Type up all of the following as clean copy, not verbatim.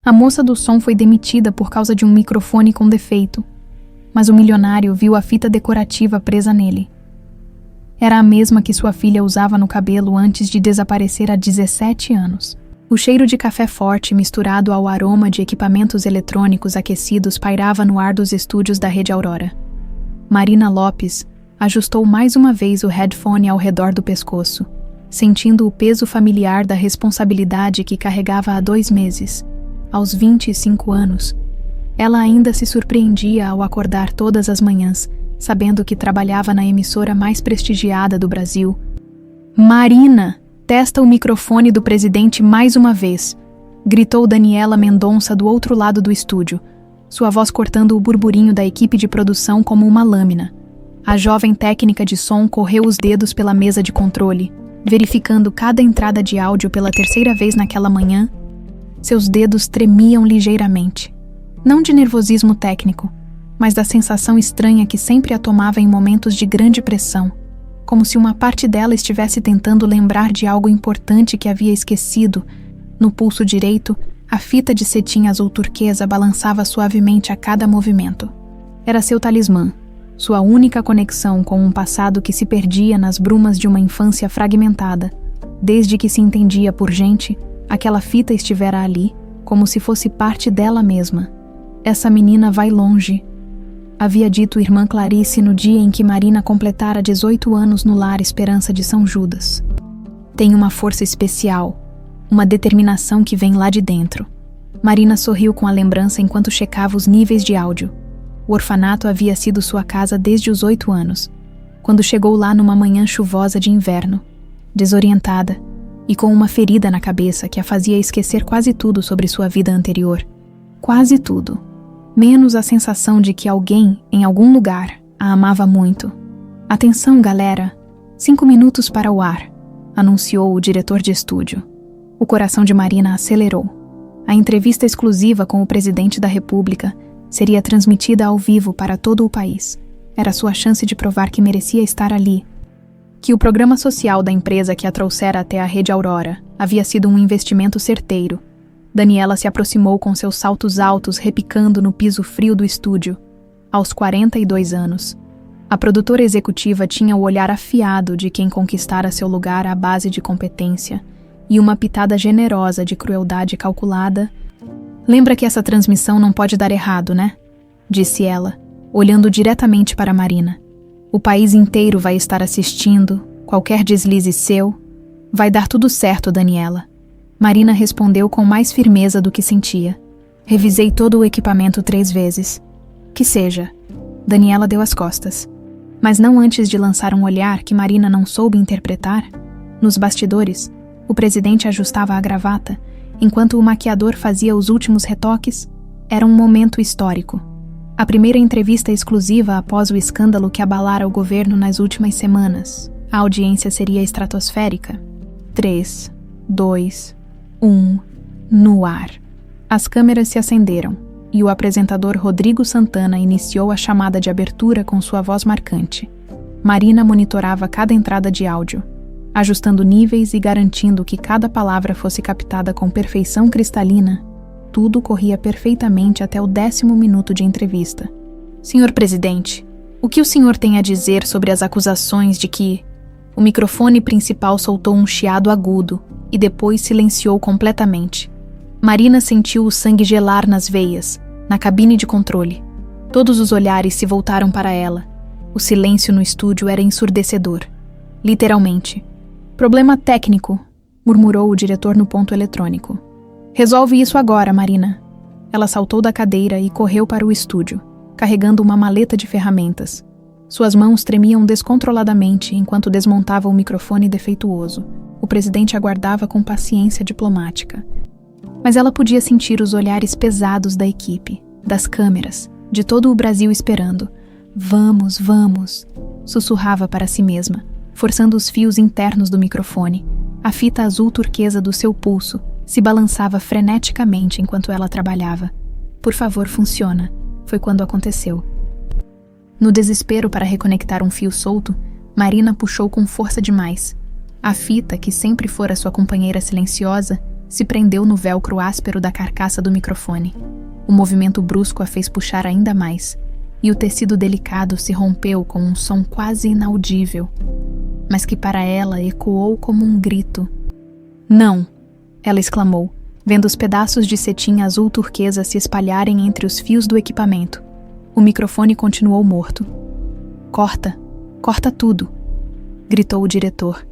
A moça do som foi demitida por causa de um microfone com defeito, mas o milionário viu a fita decorativa presa nele. Era a mesma que sua filha usava no cabelo antes de desaparecer há 17 anos. O cheiro de café forte misturado ao aroma de equipamentos eletrônicos aquecidos pairava no ar dos estúdios da Rede Aurora. Marina Lopes ajustou mais uma vez o headphone ao redor do pescoço, sentindo o peso familiar da responsabilidade que carregava há 2 meses. Aos 25 anos, ela ainda se surpreendia ao acordar todas as manhãs, sabendo que trabalhava na emissora mais prestigiada do Brasil. "Marina, testa o microfone do presidente mais uma vez", gritou Daniela Mendonça do outro lado do estúdio, sua voz cortando o burburinho da equipe de produção como uma lâmina. A jovem técnica de som correu os dedos pela mesa de controle, verificando cada entrada de áudio pela 3ª vez naquela manhã. Seus dedos tremiam ligeiramente, não de nervosismo técnico, mas da sensação estranha que sempre a tomava em momentos de grande pressão, como se uma parte dela estivesse tentando lembrar de algo importante que havia esquecido. No pulso direito, a fita de cetim azul turquesa balançava suavemente a cada movimento. Era seu talismã, sua única conexão com um passado que se perdia nas brumas de uma infância fragmentada. Desde que se entendia por gente, aquela fita estivera ali, como se fosse parte dela mesma. "Essa menina vai longe", havia dito irmã Clarice no dia em que Marina completara 18 anos no Lar Esperança de São Judas. "Tem uma força especial, uma determinação que vem lá de dentro." Marina sorriu com a lembrança enquanto checava os níveis de áudio. O orfanato havia sido sua casa desde os 8 anos, quando chegou lá numa manhã chuvosa de inverno, desorientada e com uma ferida na cabeça que a fazia esquecer quase tudo sobre sua vida anterior. Quase tudo, menos a sensação de que alguém, em algum lugar, a amava muito. "Atenção, galera, 5 minutos para o ar", anunciou o diretor de estúdio. O coração de Marina acelerou. A entrevista exclusiva com o presidente da República seria transmitida ao vivo para todo o país. Era sua chance de provar que merecia estar ali, que o programa social da empresa que a trouxera até a Rede Aurora havia sido um investimento certeiro. Daniela se aproximou com seus saltos altos repicando no piso frio do estúdio. Aos 42 anos, a produtora executiva tinha o olhar afiado de quem conquistara seu lugar à base de competência e uma pitada generosa de crueldade calculada. "Lembra que essa transmissão não pode dar errado, né?", disse ela, olhando diretamente para Marina. "O país inteiro vai estar assistindo, qualquer deslize seu. Vai dar tudo certo, Daniela." Marina respondeu com mais firmeza do que sentia. "Revisei todo o equipamento 3 vezes. Que seja." Daniela deu as costas, mas não antes de lançar um olhar que Marina não soube interpretar. Nos bastidores, o presidente ajustava a gravata, enquanto o maquiador fazia os últimos retoques. Era um momento histórico. A primeira entrevista exclusiva após o escândalo que abalara o governo nas últimas semanas. A audiência seria estratosférica. 3, 2, 1, no ar. As câmeras se acenderam e o apresentador Rodrigo Santana iniciou a chamada de abertura com sua voz marcante. Marina monitorava cada entrada de áudio, ajustando níveis e garantindo que cada palavra fosse captada com perfeição cristalina. Tudo corria perfeitamente até o 10º minuto de entrevista. "Senhor presidente, o que o senhor tem a dizer sobre as acusações de que..." O microfone principal soltou um chiado agudo e depois silenciou completamente. Marina sentiu o sangue gelar nas veias, na cabine de controle. Todos os olhares se voltaram para ela. O silêncio no estúdio era ensurdecedor. Literalmente. "Problema técnico", murmurou o diretor no ponto eletrônico. "Resolve isso agora, Marina." Ela saltou da cadeira e correu para o estúdio, carregando uma maleta de ferramentas. Suas mãos tremiam descontroladamente enquanto desmontava o microfone defeituoso. O presidente aguardava com paciência diplomática. Mas ela podia sentir os olhares pesados da equipe, das câmeras, de todo o Brasil esperando. "Vamos, vamos", sussurrava para si mesma, forçando os fios internos do microfone. A fita azul turquesa do seu pulso se balançava freneticamente enquanto ela trabalhava. "Por favor, funciona", foi quando aconteceu. No desespero para reconectar um fio solto, Marina puxou com força demais. A fita, que sempre fora sua companheira silenciosa, se prendeu no velcro áspero da carcaça do microfone. O movimento brusco a fez puxar ainda mais, e o tecido delicado se rompeu com um som quase inaudível, mas que para ela ecoou como um grito. "Não!" ela exclamou, vendo os pedaços de cetim azul turquesa se espalharem entre os fios do equipamento. O microfone continuou morto. "Corta! Corta tudo!" gritou o diretor.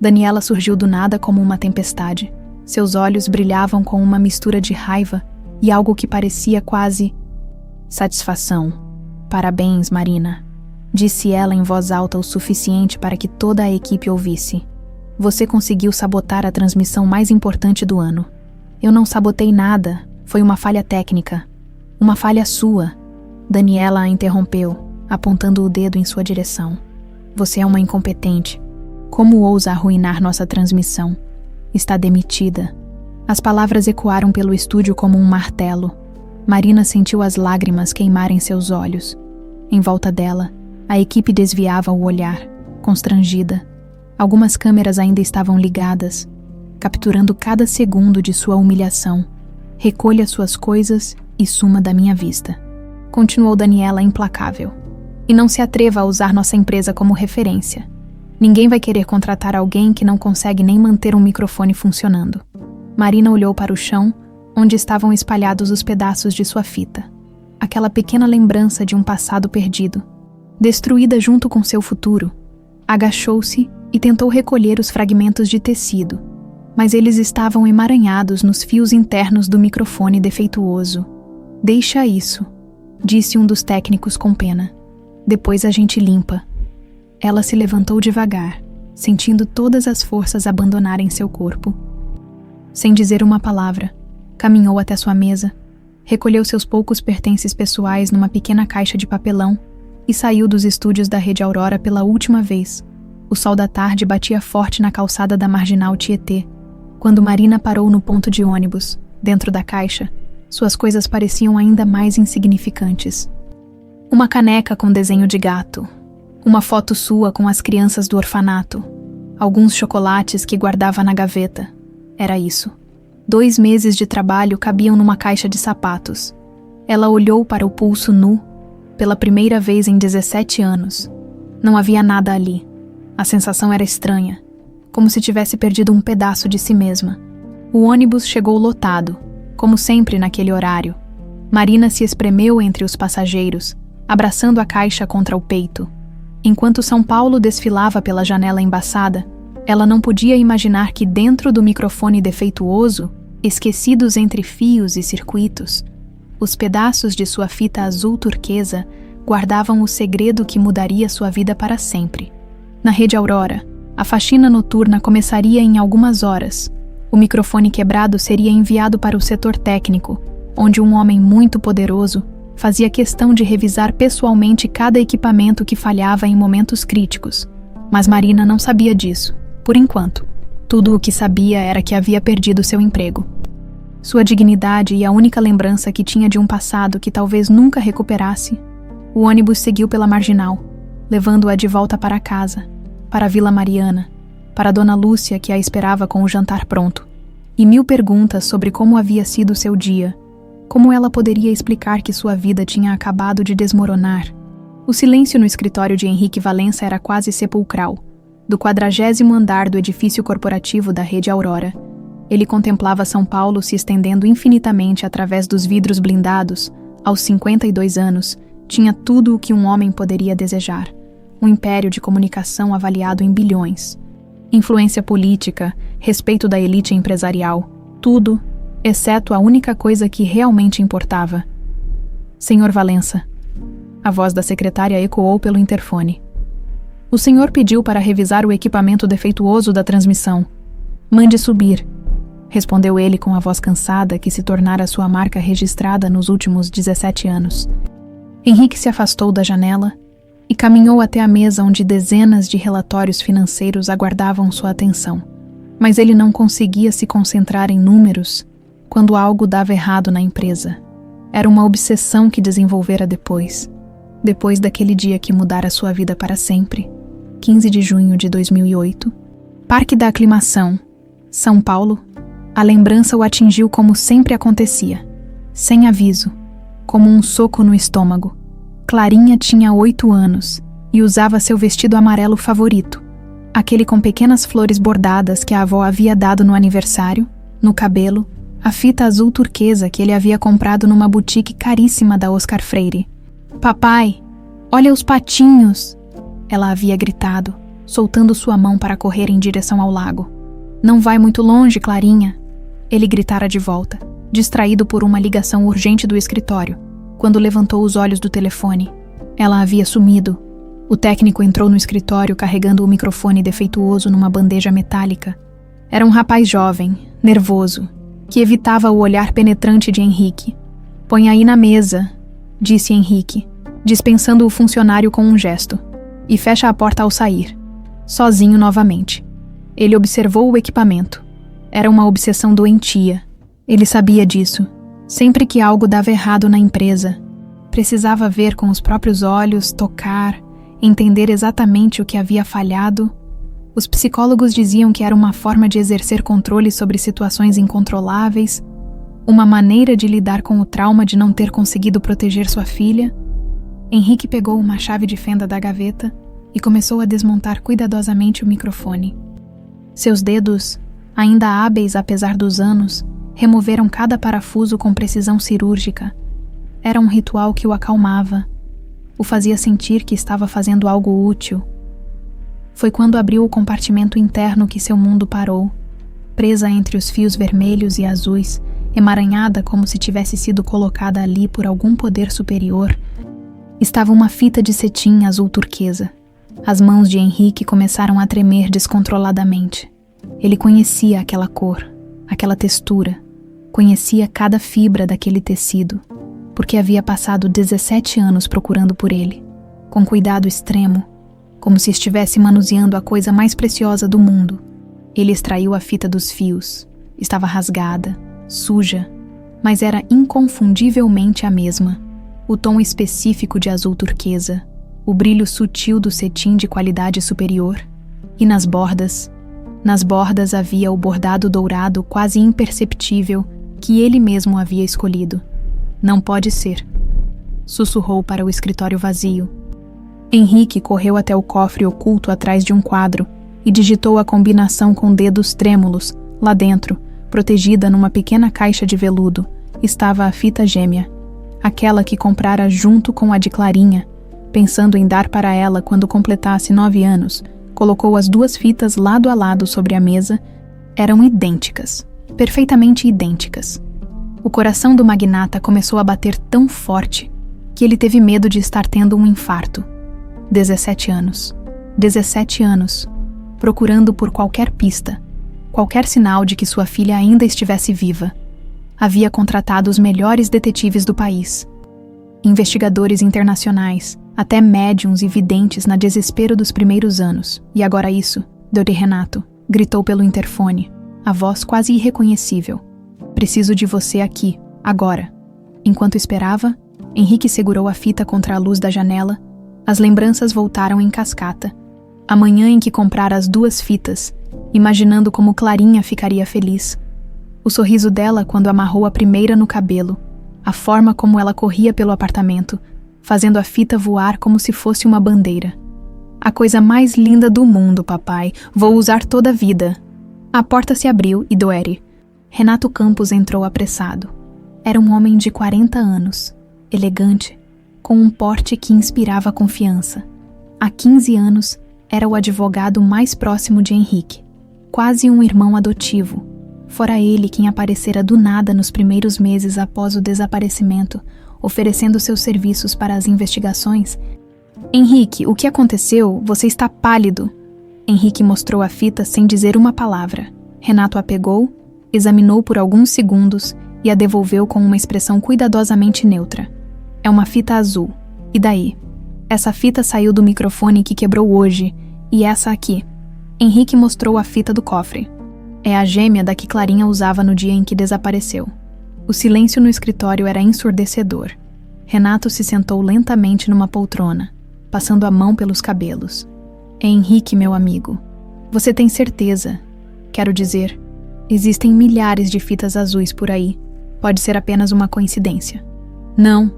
Daniela surgiu do nada como uma tempestade. Seus olhos brilhavam com uma mistura de raiva e algo que parecia quase satisfação. "Parabéns, Marina", disse ela em voz alta o suficiente para que toda a equipe ouvisse. "Você conseguiu sabotar a transmissão mais importante do ano." "Eu não sabotei nada, foi uma falha técnica." "Uma falha sua." Daniela a interrompeu, apontando o dedo em sua direção. "Você é uma incompetente. Como ousa arruinar nossa transmissão? Está demitida." As palavras ecoaram pelo estúdio como um martelo. Marina sentiu as lágrimas queimarem seus olhos. Em volta dela, a equipe desviava o olhar, constrangida. Algumas câmeras ainda estavam ligadas, capturando cada segundo de sua humilhação. "Recolha suas coisas e suma da minha vista", continuou Daniela implacável. "E não se atreva a usar nossa empresa como referência. Ninguém vai querer contratar alguém que não consegue nem manter um microfone funcionando." Marina olhou para o chão, onde estavam espalhados os pedaços de sua fita. Aquela pequena lembrança de um passado perdido, destruída junto com seu futuro. Agachou-se e tentou recolher os fragmentos de tecido, mas eles estavam emaranhados nos fios internos do microfone defeituoso. "Deixa isso", disse um dos técnicos com pena. "Depois a gente limpa." Ela se levantou devagar, sentindo todas as forças abandonarem seu corpo. Sem dizer uma palavra, caminhou até sua mesa, recolheu seus poucos pertences pessoais numa pequena caixa de papelão e saiu dos estúdios da Rede Aurora pela última vez. O sol da tarde batia forte na calçada da Marginal Tietê. Quando Marina parou no ponto de ônibus, dentro da caixa, suas coisas pareciam ainda mais insignificantes. Uma caneca com desenho de gato, uma foto sua com as crianças do orfanato, alguns chocolates que guardava na gaveta. Era isso. 2 meses de trabalho cabiam numa caixa de sapatos. Ela olhou para o pulso nu, pela primeira vez em 17 anos. Não havia nada ali. A sensação era estranha, como se tivesse perdido um pedaço de si mesma. O ônibus chegou lotado, como sempre naquele horário. Marina se espremeu entre os passageiros, abraçando a caixa contra o peito. Enquanto São Paulo desfilava pela janela embaçada, ela não podia imaginar que dentro do microfone defeituoso, esquecidos entre fios e circuitos, os pedaços de sua fita azul turquesa guardavam o segredo que mudaria sua vida para sempre. Na Rede Aurora, a faxina noturna começaria em algumas horas. O microfone quebrado seria enviado para o setor técnico, onde um homem muito poderoso fazia questão de revisar pessoalmente cada equipamento que falhava em momentos críticos. Mas Marina não sabia disso, por enquanto. Tudo o que sabia era que havia perdido seu emprego. Sua dignidade e a única lembrança que tinha de um passado que talvez nunca recuperasse. O ônibus seguiu pela Marginal, levando-a de volta para casa, para a Vila Mariana, para Dona Lúcia que a esperava com o jantar pronto. E 1000 perguntas sobre como havia sido seu dia, como ela poderia explicar que sua vida tinha acabado de desmoronar. O silêncio no escritório de Henrique Valença era quase sepulcral. Do 40º andar do edifício corporativo da Rede Aurora, ele contemplava São Paulo se estendendo infinitamente através dos vidros blindados. Aos 52 anos, tinha tudo o que um homem poderia desejar. Um império de comunicação avaliado em bilhões. Influência política, respeito da elite empresarial, tudo, exceto a única coisa que realmente importava. "Senhor Valença." A voz da secretária ecoou pelo interfone. "O senhor pediu para revisar o equipamento defeituoso da transmissão. Mande subir", respondeu ele com a voz cansada que se tornara sua marca registrada nos últimos 17 anos. Henrique se afastou da janela e caminhou até a mesa onde dezenas de relatórios financeiros aguardavam sua atenção. Mas ele não conseguia se concentrar em números quando algo dava errado na empresa. Era uma obsessão que desenvolvera depois daquele dia que mudara sua vida para sempre. 15 de junho de 2008. Parque da Aclimação, São Paulo, A lembrança o atingiu como sempre acontecia, sem aviso, como um soco no estômago. Clarinha tinha 8 anos e usava seu vestido amarelo favorito, aquele com pequenas flores bordadas que a avó havia dado no aniversário, no cabelo, a fita azul turquesa que ele havia comprado numa boutique caríssima da Oscar Freire. "Papai, olha os patinhos!" ela havia gritado, soltando sua mão para correr em direção ao lago. "Não vai muito longe, Clarinha!" Ele gritara de volta, distraído por uma ligação urgente do escritório. Quando levantou os olhos do telefone, ela havia sumido. O técnico entrou no escritório carregando o microfone defeituoso numa bandeja metálica. Era um rapaz jovem, nervoso, que evitava o olhar penetrante de Henrique. "Põe aí na mesa", disse Henrique, dispensando o funcionário com um gesto, "e fecha a porta ao sair." Sozinho novamente. Ele observou o equipamento. Era uma obsessão doentia. Ele sabia disso. Sempre que algo dava errado na empresa, precisava ver com os próprios olhos, tocar, entender exatamente o que havia falhado. Os psicólogos diziam que era uma forma de exercer controle sobre situações incontroláveis, uma maneira de lidar com o trauma de não ter conseguido proteger sua filha. Henrique pegou uma chave de fenda da gaveta e começou a desmontar cuidadosamente o microfone. Seus dedos, ainda hábeis apesar dos anos, removeram cada parafuso com precisão cirúrgica. Era um ritual que o acalmava, o fazia sentir que estava fazendo algo útil. Foi quando abriu o compartimento interno que seu mundo parou, presa entre os fios vermelhos e azuis, emaranhada como se tivesse sido colocada ali por algum poder superior. Estava uma fita de cetim azul turquesa. As mãos de Henrique começaram a tremer descontroladamente. Ele conhecia aquela cor, aquela textura, conhecia cada fibra daquele tecido, porque havia passado 17 anos procurando por ele, com cuidado extremo, como se estivesse manuseando a coisa mais preciosa do mundo. Ele extraiu a fita dos fios. Estava rasgada, suja, mas era inconfundivelmente a mesma. O tom específico de azul turquesa, o brilho sutil do cetim de qualidade superior, e nas bordas havia o bordado dourado quase imperceptível que ele mesmo havia escolhido. "Não pode ser", sussurrou para o escritório vazio. Henrique correu até o cofre oculto atrás de um quadro e digitou a combinação com dedos trêmulos. Lá dentro, protegida numa pequena caixa de veludo, estava a fita gêmea, aquela que comprara junto com a de Clarinha, pensando em dar para ela quando completasse 9 anos. Colocou as duas fitas lado a lado sobre a mesa. Eram idênticas, perfeitamente idênticas. O coração do magnata começou a bater tão forte que ele teve medo de estar tendo um infarto. 17 anos. 17 anos, procurando por qualquer pista, qualquer sinal de que sua filha ainda estivesse viva. Havia contratado os melhores detetives do país, investigadores internacionais, até médiuns e videntes na desespero dos primeiros anos. E agora isso, Dr. Renato, gritou pelo interfone, a voz quase irreconhecível. "Preciso de você aqui, agora." Enquanto esperava, Henrique segurou a fita contra a luz da janela. As lembranças voltaram em cascata. A manhã em que comprara as 2 fitas, imaginando como Clarinha ficaria feliz. O sorriso dela quando amarrou a primeira no cabelo. A forma como ela corria pelo apartamento, fazendo a fita voar como se fosse uma bandeira. "A coisa mais linda do mundo, papai. Vou usar toda a vida." A porta se abriu e Doeri. Renato Campos entrou apressado. Era um homem de 40 anos, elegante, com um porte que inspirava confiança. Há 15 anos, era o advogado mais próximo de Henrique, quase um irmão adotivo. Fora ele quem aparecera do nada nos primeiros meses após o desaparecimento, oferecendo seus serviços para as investigações. "Henrique, o que aconteceu? Você está pálido." Henrique mostrou a fita sem dizer uma palavra. Renato a pegou, examinou por alguns segundos e a devolveu com uma expressão cuidadosamente neutra. "É uma fita azul. E daí? Essa fita saiu do microfone que quebrou hoje, e essa aqui." Henrique mostrou a fita do cofre. "É a gêmea da que Clarinha usava no dia em que desapareceu." O silêncio no escritório era ensurdecedor. Renato se sentou lentamente numa poltrona, passando a mão pelos cabelos. "É Henrique, meu amigo. Você tem certeza? Quero dizer, Existem milhares de fitas azuis por aí. Pode ser apenas uma coincidência. Não.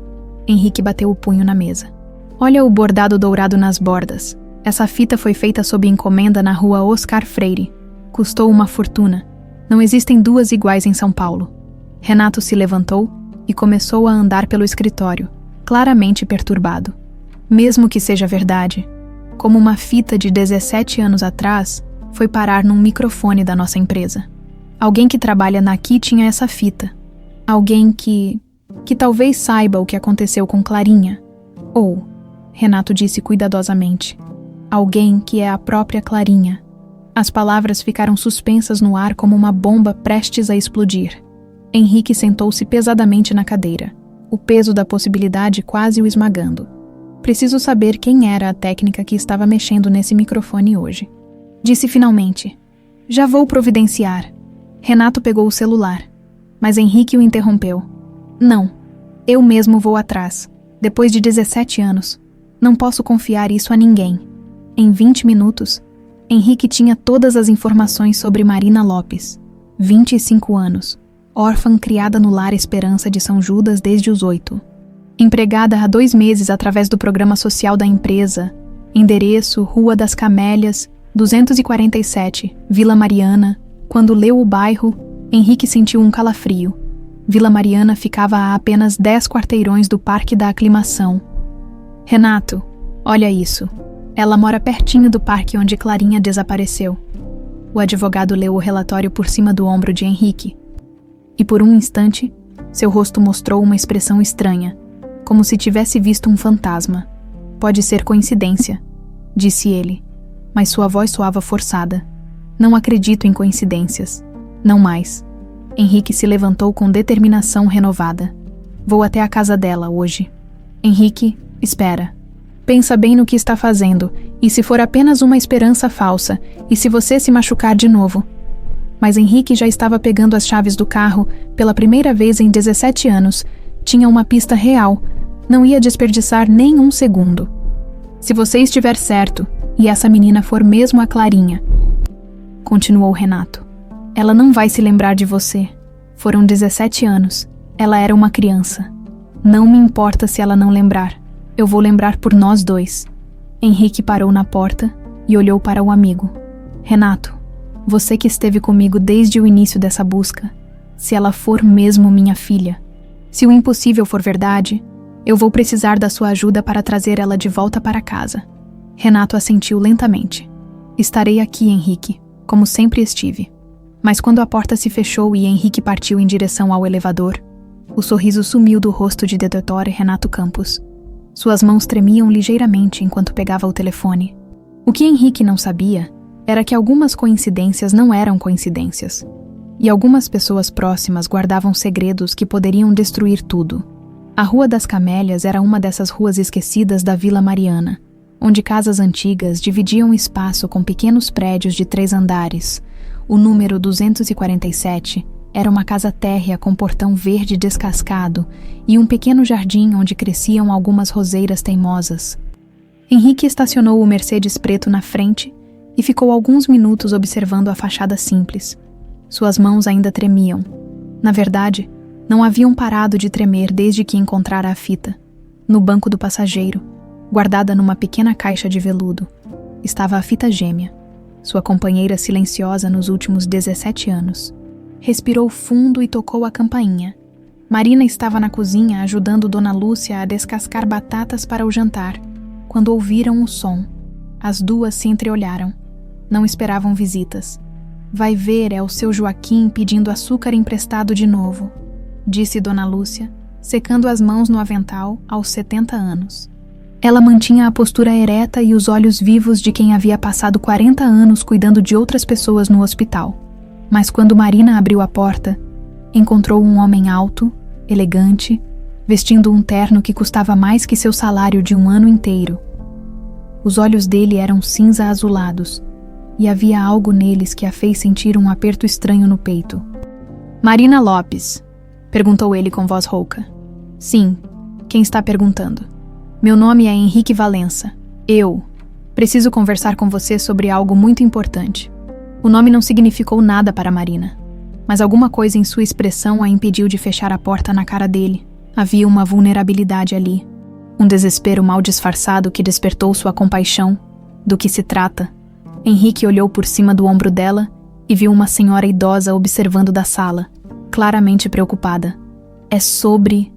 Henrique bateu o punho na mesa. Olha o bordado dourado nas bordas. Essa fita foi feita sob encomenda na rua Oscar Freire. Custou uma fortuna. Não existem duas iguais em São Paulo. Renato se levantou e começou a andar pelo escritório, claramente perturbado. Mesmo que seja verdade, como uma fita de 17 anos atrás foi parar num microfone da nossa empresa. Alguém que trabalha aqui tinha essa fita. Alguém que talvez saiba o que aconteceu com Clarinha. Ou, Renato disse cuidadosamente, alguém que é a própria Clarinha. As palavras ficaram suspensas no ar como uma bomba prestes a explodir. Henrique sentou-se pesadamente na cadeira, o peso da possibilidade quase o esmagando. Preciso saber quem era a técnica que estava mexendo nesse microfone hoje. Disse finalmente. Já vou providenciar. Renato pegou o celular, mas Henrique o interrompeu. Não, eu mesmo vou atrás. Depois de 17 anos, não posso confiar isso a ninguém. Em 20 minutos, Henrique tinha todas as informações sobre Marina Lopes, 25 anos, órfã criada no Lar Esperança de São Judas desde os 8. Empregada há 2 meses através do programa social da empresa, endereço Rua das Camélias, 247, Vila Mariana. Quando leu o bairro, Henrique sentiu um calafrio. Vila Mariana ficava a apenas 10 quarteirões do Parque da Aclimação. Renato, olha isso. Ela mora pertinho do parque onde Clarinha desapareceu. O advogado leu o relatório por cima do ombro de Henrique. E por um instante, seu rosto mostrou uma expressão estranha, como se tivesse visto um fantasma. Pode ser coincidência, disse ele, mas sua voz soava forçada. Não acredito em coincidências. Não mais. Henrique se levantou com determinação renovada. Vou até a casa dela hoje. Henrique, espera. Pensa bem no que está fazendo, e se for apenas uma esperança falsa, e se você se machucar de novo. Mas Henrique já estava pegando as chaves do carro, pela primeira vez em 17 anos, tinha uma pista real, não ia desperdiçar nem um segundo. Se você estiver certo, e essa menina for mesmo a Clarinha, continuou Renato, ela não vai se lembrar de você. Foram 17 anos, ela era uma criança. Não me importa se ela não lembrar, eu vou lembrar por nós dois. Henrique parou na porta e olhou para o amigo. Renato, você que esteve comigo desde o início dessa busca, se ela for mesmo minha filha, se o impossível for verdade, eu vou precisar da sua ajuda para trazer ela de volta para casa. Renato assentiu lentamente. Estarei aqui, Henrique, como sempre estive. Mas quando a porta se fechou e Henrique partiu em direção ao elevador, o sorriso sumiu do rosto de Dr. Renato Campos. Suas mãos tremiam ligeiramente enquanto pegava o telefone. O que Henrique não sabia era que algumas coincidências não eram coincidências, e algumas pessoas próximas guardavam segredos que poderiam destruir tudo. A Rua das Camélias era uma dessas ruas esquecidas da Vila Mariana, onde casas antigas dividiam espaço com pequenos prédios de 3 andares. O número 247 era uma casa térrea com portão verde descascado e um pequeno jardim onde cresciam algumas roseiras teimosas. Henrique estacionou o Mercedes preto na frente e ficou alguns minutos observando a fachada simples. Suas mãos ainda tremiam. Na verdade, não haviam parado de tremer desde que encontrara a fita. No banco do passageiro, guardada numa pequena caixa de veludo, estava a fita gêmea, sua companheira silenciosa nos últimos 17 anos. Respirou fundo e tocou a campainha. Marina estava na cozinha ajudando Dona Lúcia a descascar batatas para o jantar, quando ouviram o som. As duas se entreolharam. Não esperavam visitas. Vai ver, é o seu Joaquim pedindo açúcar emprestado de novo, disse Dona Lúcia, secando as mãos no avental aos 70 anos. Ela mantinha a postura ereta e os olhos vivos de quem havia passado 40 anos cuidando de outras pessoas no hospital. Mas quando Marina abriu a porta, encontrou um homem alto, elegante, vestindo um terno que custava mais que seu salário de um ano inteiro. Os olhos dele eram cinza azulados, e havia algo neles que a fez sentir um aperto estranho no peito. Marina Lopes, perguntou ele com voz rouca. Sim, quem está perguntando? Meu nome é Henrique Valença. Eu preciso conversar com você sobre algo muito importante. O nome não significou nada para Marina. mas alguma coisa em sua expressão a impediu de fechar a porta na cara dele. Havia uma vulnerabilidade ali, um desespero mal disfarçado que despertou sua compaixão. Do que se trata? Henrique olhou por cima do ombro dela e viu uma senhora idosa observando da sala, claramente preocupada. É sobre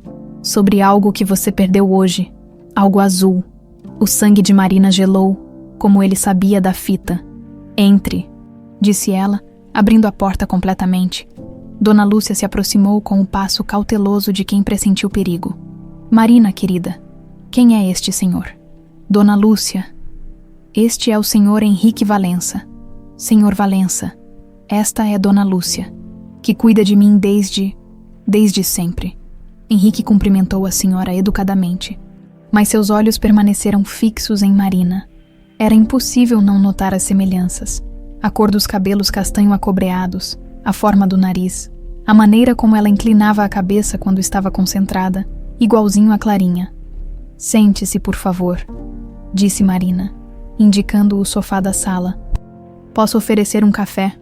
algo que você perdeu hoje, algo azul. O sangue de Marina gelou, como ele sabia da fita. Entre, disse ela, abrindo a porta completamente. Dona Lúcia se aproximou com o passo cauteloso de quem pressentiu perigo. Marina, querida, quem é este senhor? Dona Lúcia. Este é o senhor Henrique Valença. Senhor Valença, esta é Dona Lúcia, que cuida de mim desde sempre. Henrique cumprimentou a senhora educadamente, mas seus olhos permaneceram fixos em Marina. Era impossível não notar as semelhanças. A cor dos cabelos castanho acobreados, a forma do nariz, a maneira como ela inclinava a cabeça quando estava concentrada, igualzinho a Clarinha. Sente-se, por favor, disse Marina, indicando o sofá da sala. Posso oferecer um café?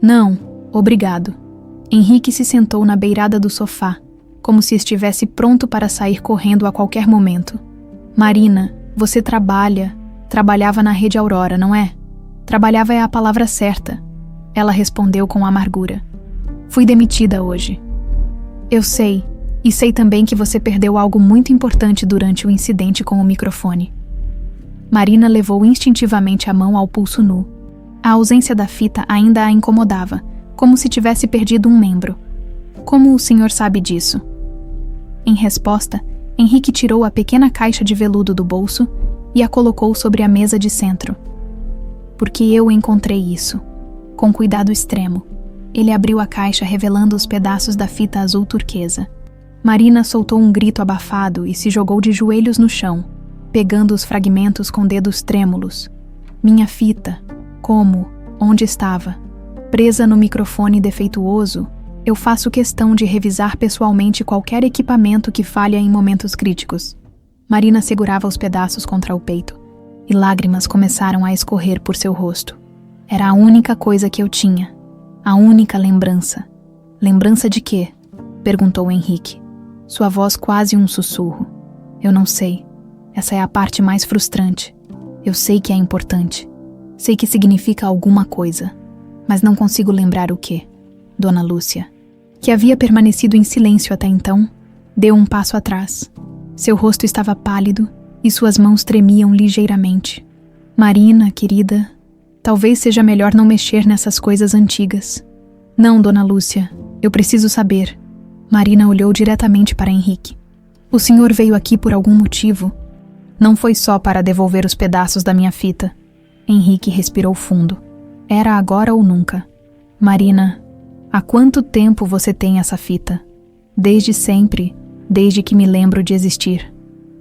Não, obrigado. Henrique se sentou na beirada do sofá, como se estivesse pronto para sair correndo a qualquer momento. Marina, você trabalhava na Rede Aurora, não é? Trabalhava é a palavra certa. Ela respondeu com amargura. Fui demitida hoje. Eu sei, e sei também que você perdeu algo muito importante durante o incidente com o microfone. Marina levou instintivamente a mão ao pulso nu. A ausência da fita ainda a incomodava, como se tivesse perdido um membro. Como o senhor sabe disso? Em resposta, Henrique tirou a pequena caixa de veludo do bolso e a colocou sobre a mesa de centro. Porque eu encontrei isso. Com cuidado extremo, ele abriu a caixa revelando os pedaços da fita azul turquesa. Marina soltou um grito abafado e se jogou de joelhos no chão, pegando os fragmentos com dedos trêmulos. Minha fita. Como? Onde estava? Presa no microfone defeituoso, eu faço questão de revisar pessoalmente qualquer equipamento que falha em momentos críticos. Marina segurava os pedaços contra o peito, e lágrimas começaram a escorrer por seu rosto. Era a única coisa que eu tinha. A única lembrança. Lembrança de quê? Perguntou Henrique. Sua voz quase um sussurro. Eu não sei. Essa é a parte mais frustrante. Eu sei que é importante. Sei que significa alguma coisa. Mas não consigo lembrar o quê. Dona Lúcia, que havia permanecido em silêncio até então, deu um passo atrás. Seu rosto estava pálido e suas mãos tremiam ligeiramente. Marina, querida, talvez seja melhor não mexer nessas coisas antigas. Não, Dona Lúcia, eu preciso saber. Marina olhou diretamente para Henrique. O senhor veio aqui por algum motivo? Não foi só para devolver os pedaços da minha fita. Henrique respirou fundo. Era agora ou nunca. Marina, há quanto tempo você tem essa fita? Desde sempre, desde que me lembro de existir.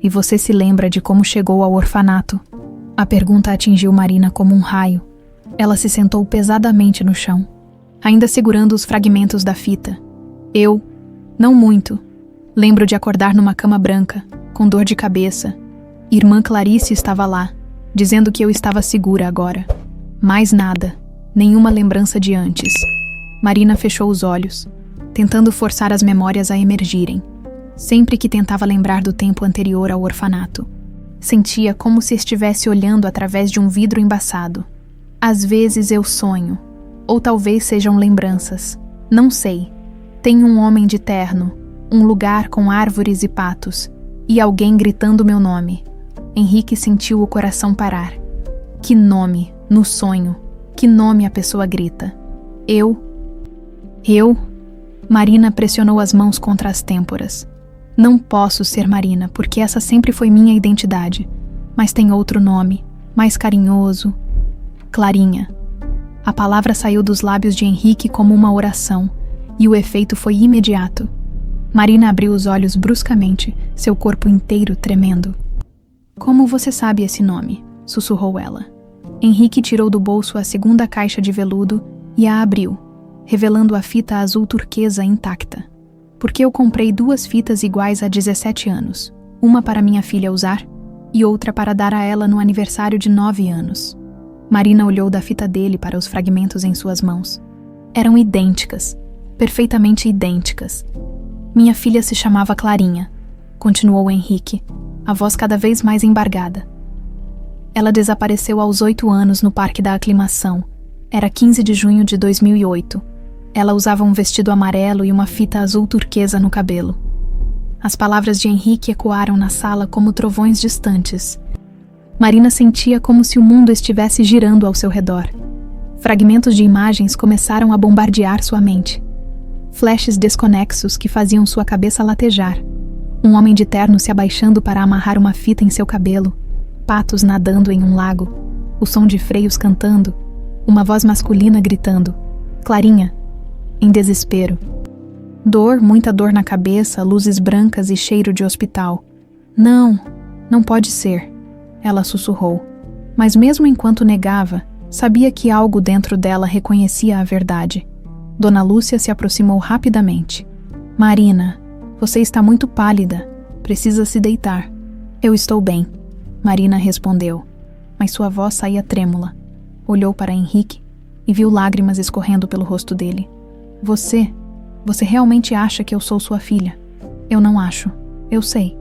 E você se lembra de como chegou ao orfanato? A pergunta atingiu Marina como um raio. Ela se sentou pesadamente no chão, ainda segurando os fragmentos da fita. Eu, não muito, lembro de acordar numa cama branca, com dor de cabeça. Irmã Clarice estava lá, dizendo que eu estava segura agora. Mais nada, nenhuma lembrança de antes. Marina fechou os olhos, tentando forçar as memórias a emergirem. Sempre que tentava lembrar do tempo anterior ao orfanato, sentia como se estivesse olhando através de um vidro embaçado. Às vezes eu sonho, ou talvez sejam lembranças, não sei. Tem um homem de terno, um lugar com árvores e patos, e alguém gritando meu nome. Henrique sentiu o coração parar. Que nome, no sonho, que nome a pessoa grita? Eu? Marina pressionou as mãos contra as têmporas. Não posso ser Marina, porque essa sempre foi minha identidade. Mas tem outro nome, mais carinhoso. Clarinha. A palavra saiu dos lábios de Henrique como uma oração, e o efeito foi imediato. Marina abriu os olhos bruscamente, seu corpo inteiro tremendo. Como você sabe esse nome? Sussurrou ela. Henrique tirou do bolso a segunda caixa de veludo e a abriu, revelando a fita azul turquesa intacta. Porque eu comprei 2 fitas iguais há 17 anos, uma para minha filha usar e outra para dar a ela no aniversário de 9 anos. Marina olhou da fita dele para os fragmentos em suas mãos. Eram idênticas. perfeitamente idênticas. Minha filha se chamava Clarinha, continuou Henrique, a voz cada vez mais embargada. Ela desapareceu aos 8 anos no Parque da Aclimação. Era 15 de junho de 2008. Ela usava um vestido amarelo e uma fita azul turquesa no cabelo. As palavras de Henrique ecoaram na sala como trovões distantes. Marina sentia como se o mundo estivesse girando ao seu redor. Fragmentos de imagens começaram a bombardear sua mente. Flashes desconexos que faziam sua cabeça latejar. Um homem de terno se abaixando para amarrar uma fita em seu cabelo. Patos nadando em um lago. O som de freios cantando. Uma voz masculina gritando. Clarinha. Em desespero. Dor, muita dor na cabeça, luzes brancas e cheiro de hospital. Não, não pode ser, ela sussurrou. Mas mesmo enquanto negava, sabia que algo dentro dela reconhecia a verdade. Dona Lúcia se aproximou rapidamente. Marina, você está muito pálida. Precisa se deitar. Eu estou bem, Marina respondeu, mas sua voz saía trêmula. Olhou para Henrique e viu lágrimas escorrendo pelo rosto dele. Você realmente acha que eu sou sua filha? Eu não acho. Eu sei.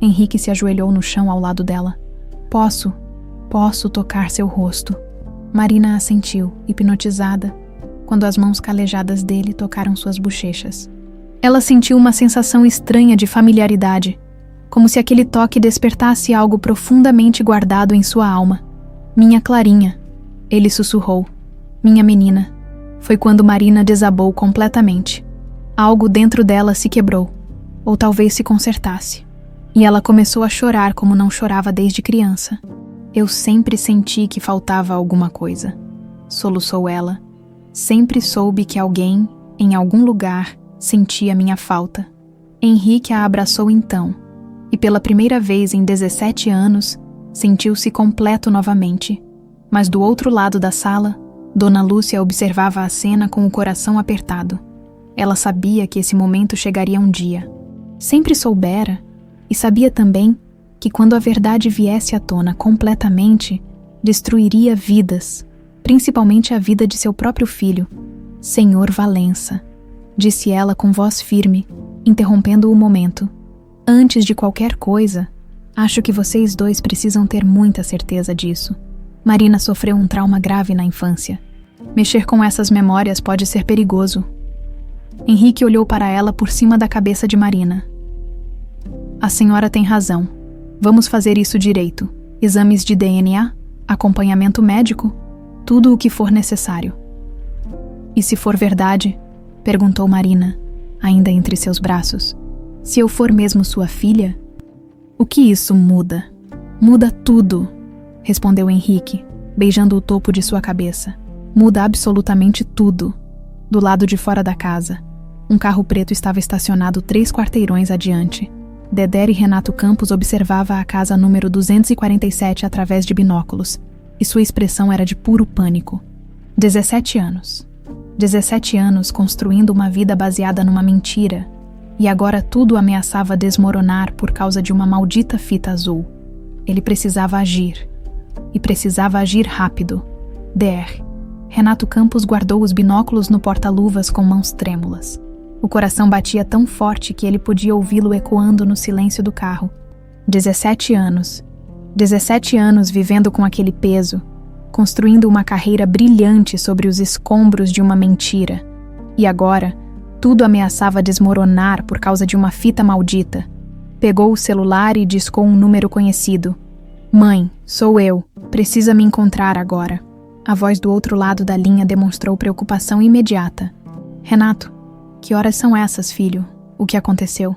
Henrique se ajoelhou no chão ao lado dela. Posso tocar seu rosto. Marina assentiu, hipnotizada, quando as mãos calejadas dele tocaram suas bochechas. Ela sentiu uma sensação estranha de familiaridade, como se aquele toque despertasse algo profundamente guardado em sua alma. Minha Clarinha, ele sussurrou. Minha menina. Foi quando Marina desabou completamente. Algo dentro dela se quebrou, ou talvez se consertasse. E ela começou a chorar como não chorava desde criança. Eu sempre senti que faltava alguma coisa, soluçou ela. Sempre soube que alguém, em algum lugar, sentia minha falta. Henrique a abraçou então, e pela primeira vez em 17 anos, sentiu-se completo novamente. Mas do outro lado da sala, Dona Lúcia observava a cena com o coração apertado. Ela sabia que esse momento chegaria um dia. Sempre soubera, e sabia também que quando a verdade viesse à tona completamente, destruiria vidas, principalmente a vida de seu próprio filho, Senhor Valença, disse ela com voz firme, interrompendo o momento. Antes de qualquer coisa, acho que vocês dois precisam ter muita certeza disso. Marina sofreu um trauma grave na infância. Mexer com essas memórias pode ser perigoso. Henrique olhou para ela por cima da cabeça de Marina. A senhora tem razão. Vamos fazer isso direito. Exames de DNA, acompanhamento médico, tudo o que for necessário. E se for verdade? Perguntou Marina, ainda entre seus braços. Se eu for mesmo sua filha? O que isso muda? Muda tudo, respondeu Henrique, beijando o topo de sua cabeça. Muda absolutamente tudo. Do lado de fora da casa, um carro preto estava estacionado 3 quarteirões adiante. Dedé e Renato Campos observava a casa número 247 através de binóculos, e sua expressão era de puro pânico. 17 anos. 17 anos construindo uma vida baseada numa mentira, e agora tudo ameaçava desmoronar por causa de uma maldita fita azul. Ele precisava agir. E precisava agir rápido. DR. Renato Campos guardou os binóculos no porta-luvas com mãos trêmulas. O coração batia tão forte que ele podia ouvi-lo ecoando no silêncio do carro. 17 anos. 17 anos vivendo com aquele peso, construindo uma carreira brilhante sobre os escombros de uma mentira. E agora, tudo ameaçava desmoronar por causa de uma fita maldita. Pegou o celular e discou um número conhecido. Mãe, sou eu. Precisa me encontrar agora. A voz do outro lado da linha demonstrou preocupação imediata. Renato, que horas são essas, filho? O que aconteceu?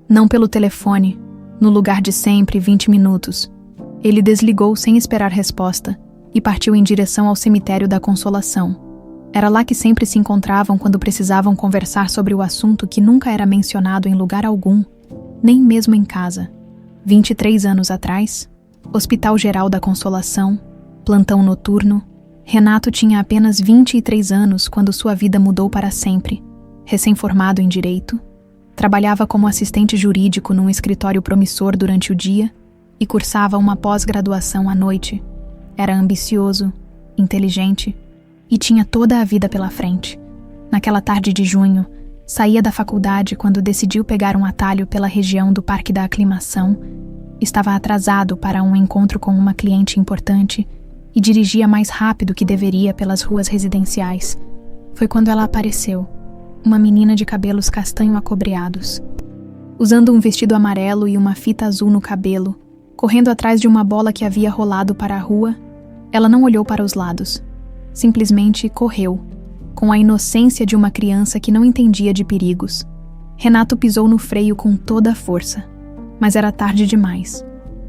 Não pelo telefone. No lugar de sempre, 20 minutos. Ele desligou sem esperar resposta e partiu em direção ao cemitério da Consolação. Era lá que sempre se encontravam quando precisavam conversar sobre o assunto que nunca era mencionado em lugar algum, nem mesmo em casa. 23 anos atrás, Hospital Geral da Consolação, plantão noturno. Renato tinha apenas 23 anos quando sua vida mudou para sempre. Recém-formado em Direito, trabalhava como assistente jurídico num escritório promissor durante o dia e cursava uma pós-graduação à noite. Era ambicioso, inteligente e tinha toda a vida pela frente. Naquela tarde de junho, Saía da faculdade quando decidiu pegar um atalho pela região do Parque da Aclimação, estava atrasado para um encontro com uma cliente importante e dirigia mais rápido que deveria pelas ruas residenciais. Foi quando ela apareceu, uma menina de cabelos castanho acobreados, usando um vestido amarelo e uma fita azul no cabelo, correndo atrás de uma bola que havia rolado para a rua. Ela não olhou para os lados, simplesmente correu, com a inocência de uma criança que não entendia de perigos. Renato pisou no freio com toda a força, mas era tarde demais.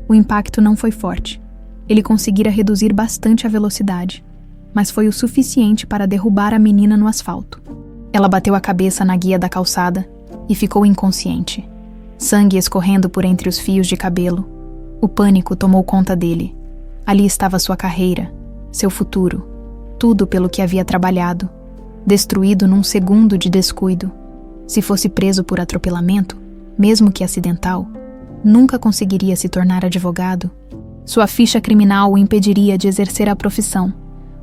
O impacto não foi forte. Ele conseguira reduzir bastante a velocidade, mas foi o suficiente para derrubar a menina no asfalto. Ela bateu a cabeça na guia da calçada e ficou inconsciente, sangue escorrendo por entre os fios de cabelo. O pânico tomou conta dele. Ali estava sua carreira, seu futuro, tudo pelo que havia trabalhado, destruído num segundo de descuido. Se fosse preso por atropelamento, mesmo que acidental, nunca conseguiria se tornar advogado. Sua ficha criminal o impediria de exercer a profissão.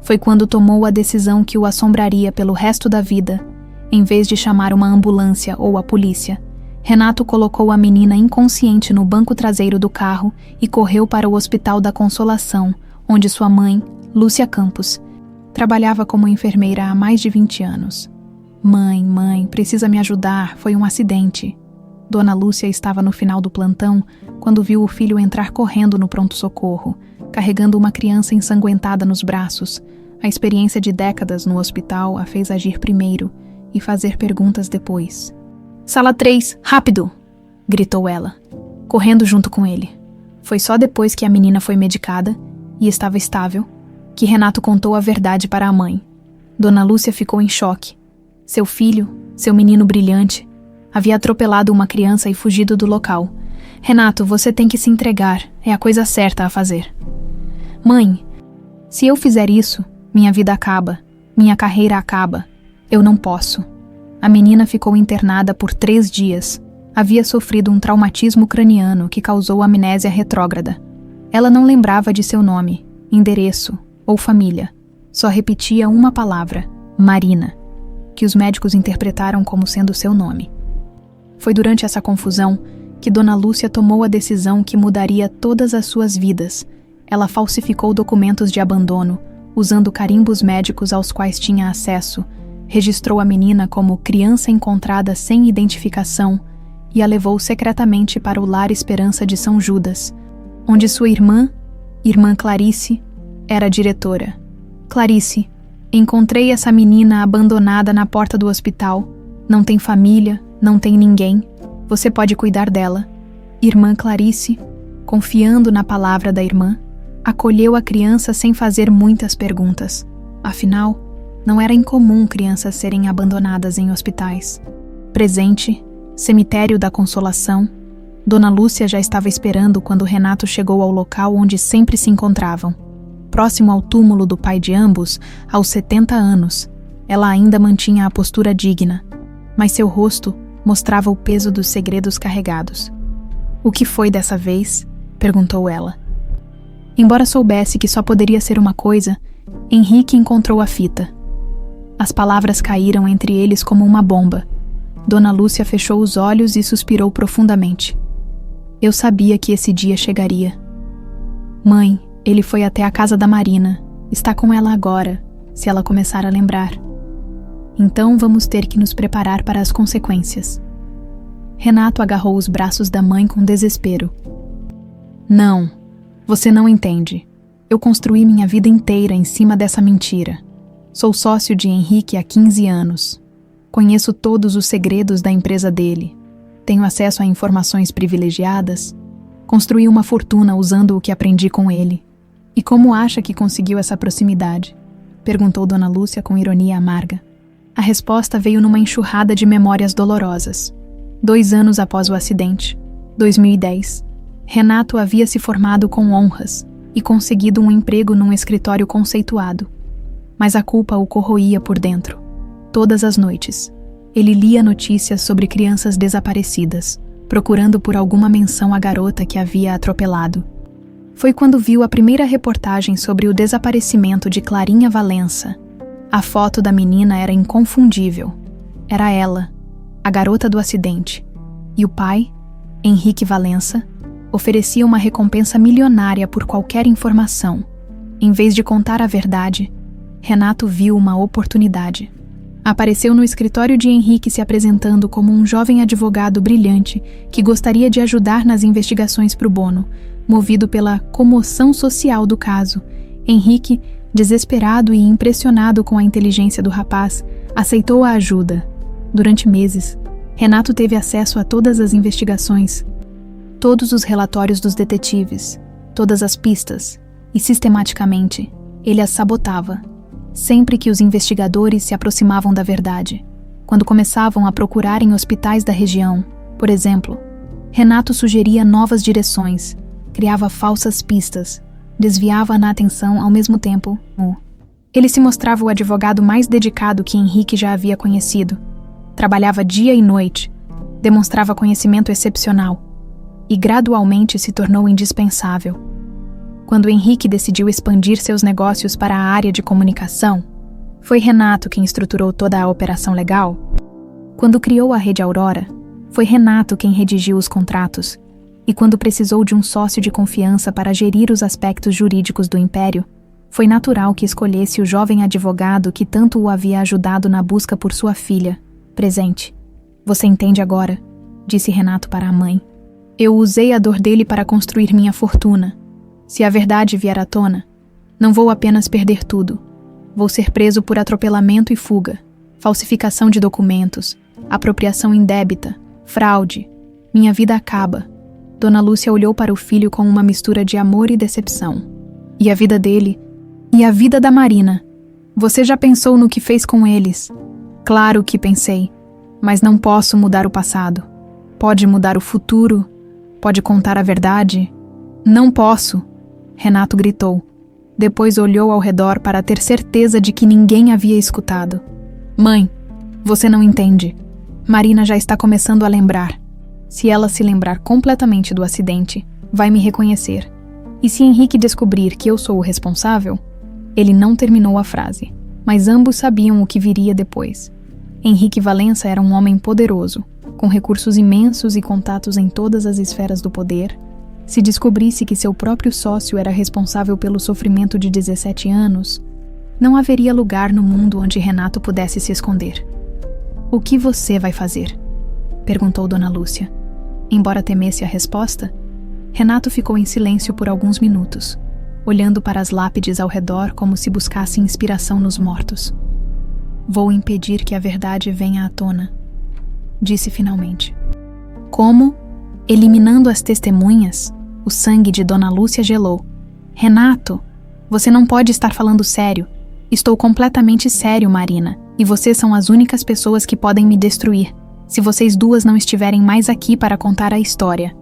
Foi quando tomou a decisão que o assombraria pelo resto da vida. Em vez de chamar uma ambulância ou a polícia, Renato colocou a menina inconsciente no banco traseiro do carro e correu para o Hospital da Consolação, onde sua mãe, Lúcia Campos, trabalhava como enfermeira há mais de 20 anos. Mãe, precisa me ajudar, foi um acidente." Dona Lúcia estava no final do plantão quando viu o filho entrar correndo no pronto-socorro, carregando uma criança ensanguentada nos braços. A experiência de décadas no hospital a fez agir primeiro e fazer perguntas depois. "Sala 3, rápido!" gritou ela, correndo junto com ele. Foi só depois que a menina foi medicada e estava estável que Renato contou a verdade para a mãe. Dona Lúcia ficou em choque. Seu filho, seu menino brilhante, havia atropelado uma criança e fugido do local. "Renato, você tem que se entregar, é a coisa certa a fazer." "Mãe, se eu fizer isso, minha vida acaba, minha carreira acaba. Eu não posso." A menina ficou internada por 3 dias. Havia sofrido um traumatismo craniano que causou amnésia retrógrada. Ela não lembrava de seu nome, endereço ou família. Só repetia uma palavra, Marina, que os médicos interpretaram como sendo seu nome. Foi durante essa confusão que Dona Lúcia tomou a decisão que mudaria todas as suas vidas. Ela falsificou documentos de abandono, usando carimbos médicos aos quais tinha acesso, registrou a menina como criança encontrada sem identificação e a levou secretamente para o Lar Esperança de São Judas, onde sua irmã Clarice, era diretora. "Clarice, encontrei essa menina abandonada na porta do hospital. Não tem família, não tem ninguém. Você pode cuidar dela." Irmã Clarice, confiando na palavra da irmã, acolheu a criança sem fazer muitas perguntas. Afinal, não era incomum crianças serem abandonadas em hospitais. Presente, Cemitério da Consolação. Dona Lúcia já estava esperando quando Renato chegou ao local onde sempre se encontravam. Próximo ao túmulo do pai de ambos, aos 70 anos, ela ainda mantinha a postura digna, mas seu rosto mostrava o peso dos segredos carregados. "O que foi dessa vez?" perguntou ela. Embora soubesse que só poderia ser uma coisa, Henrique encontrou a fita. As palavras caíram entre eles como uma bomba. Dona Lúcia fechou os olhos e suspirou profundamente. "Eu sabia que esse dia chegaria." "Mãe, ele foi até a casa da Marina. Está com ela agora, se ela começar a lembrar. Então vamos ter que nos preparar para as consequências." Renato agarrou os braços da mãe com desespero. "Não, você não entende. Eu construí minha vida inteira em cima dessa mentira. Sou sócio de Henrique há 15 anos. Conheço todos os segredos da empresa dele. Tenho acesso a informações privilegiadas. Construí uma fortuna usando o que aprendi com ele. E como acha que conseguiu essa proximidade?" perguntou Dona Lúcia com ironia amarga. A resposta veio numa enxurrada de memórias dolorosas. 2 anos após o acidente, 2010, Renato havia se formado com honras e conseguido um emprego num escritório conceituado. Mas a culpa o corroía por dentro. Todas as noites, ele lia notícias sobre crianças desaparecidas, procurando por alguma menção à garota que havia atropelado. Foi quando viu a primeira reportagem sobre o desaparecimento de Clarinha Valença. A foto da menina era inconfundível. Era ela, a garota do acidente, e o pai, Henrique Valença, oferecia uma recompensa milionária por qualquer informação. Em vez de contar a verdade, Renato viu uma oportunidade. Apareceu no escritório de Henrique se apresentando como um jovem advogado brilhante que gostaria de ajudar nas investigações pro bono. Movido pela comoção social do caso, Henrique, desesperado e impressionado com a inteligência do rapaz, aceitou a ajuda. Durante meses, Renato teve acesso a todas as investigações, todos os relatórios dos detetives, todas as pistas, e sistematicamente, ele as sabotava. Sempre que os investigadores se aproximavam da verdade, quando começavam a procurar em hospitais da região, por exemplo, Renato sugeria novas direções, criava falsas pistas, desviava a atenção ao mesmo tempo. Ele se mostrava o advogado mais dedicado que Henrique já havia conhecido. Trabalhava dia e noite, demonstrava conhecimento excepcional e gradualmente se tornou indispensável. Quando Henrique decidiu expandir seus negócios para a área de comunicação, foi Renato quem estruturou toda a operação legal. Quando criou a Rede Aurora, foi Renato quem redigiu os contratos. E quando precisou de um sócio de confiança para gerir os aspectos jurídicos do império, foi natural que escolhesse o jovem advogado que tanto o havia ajudado na busca por sua filha, presente. Você entende agora, disse Renato para a mãe. Eu usei a dor dele para construir minha fortuna. Se a verdade vier à tona, não vou apenas perder tudo. Vou ser preso por atropelamento e fuga, falsificação de documentos, apropriação indébita, fraude. Minha vida acaba. Dona Lúcia olhou para o filho com uma mistura de amor e decepção. E a vida dele? E a vida da Marina? Você já pensou no que fez com eles? Claro que pensei, mas não posso mudar o passado. Pode mudar o futuro? Pode contar a verdade? Não posso, Renato gritou. Depois olhou ao redor para ter certeza de que ninguém havia escutado. Mãe, você não entende. Marina já está começando a lembrar. Se ela se lembrar completamente do acidente, vai me reconhecer. E se Henrique descobrir que eu sou o responsável? Ele não terminou a frase, mas ambos sabiam o que viria depois. Henrique Valença era um homem poderoso, com recursos imensos e contatos em todas as esferas do poder. Se descobrisse que seu próprio sócio era responsável pelo sofrimento de 17 anos, não haveria lugar no mundo onde Renato pudesse se esconder. O que você vai fazer? Perguntou Dona Lúcia. Embora temesse a resposta, Renato ficou em silêncio por alguns minutos, olhando para as lápides ao redor como se buscasse inspiração nos mortos. Vou impedir que a verdade venha à tona, disse finalmente. Como? Eliminando as testemunhas? O sangue de Dona Lúcia gelou. Renato, você não pode estar falando sério. Estou completamente sério, Marina, e vocês são as únicas pessoas que podem me destruir. Se vocês duas não estiverem mais aqui para contar a história.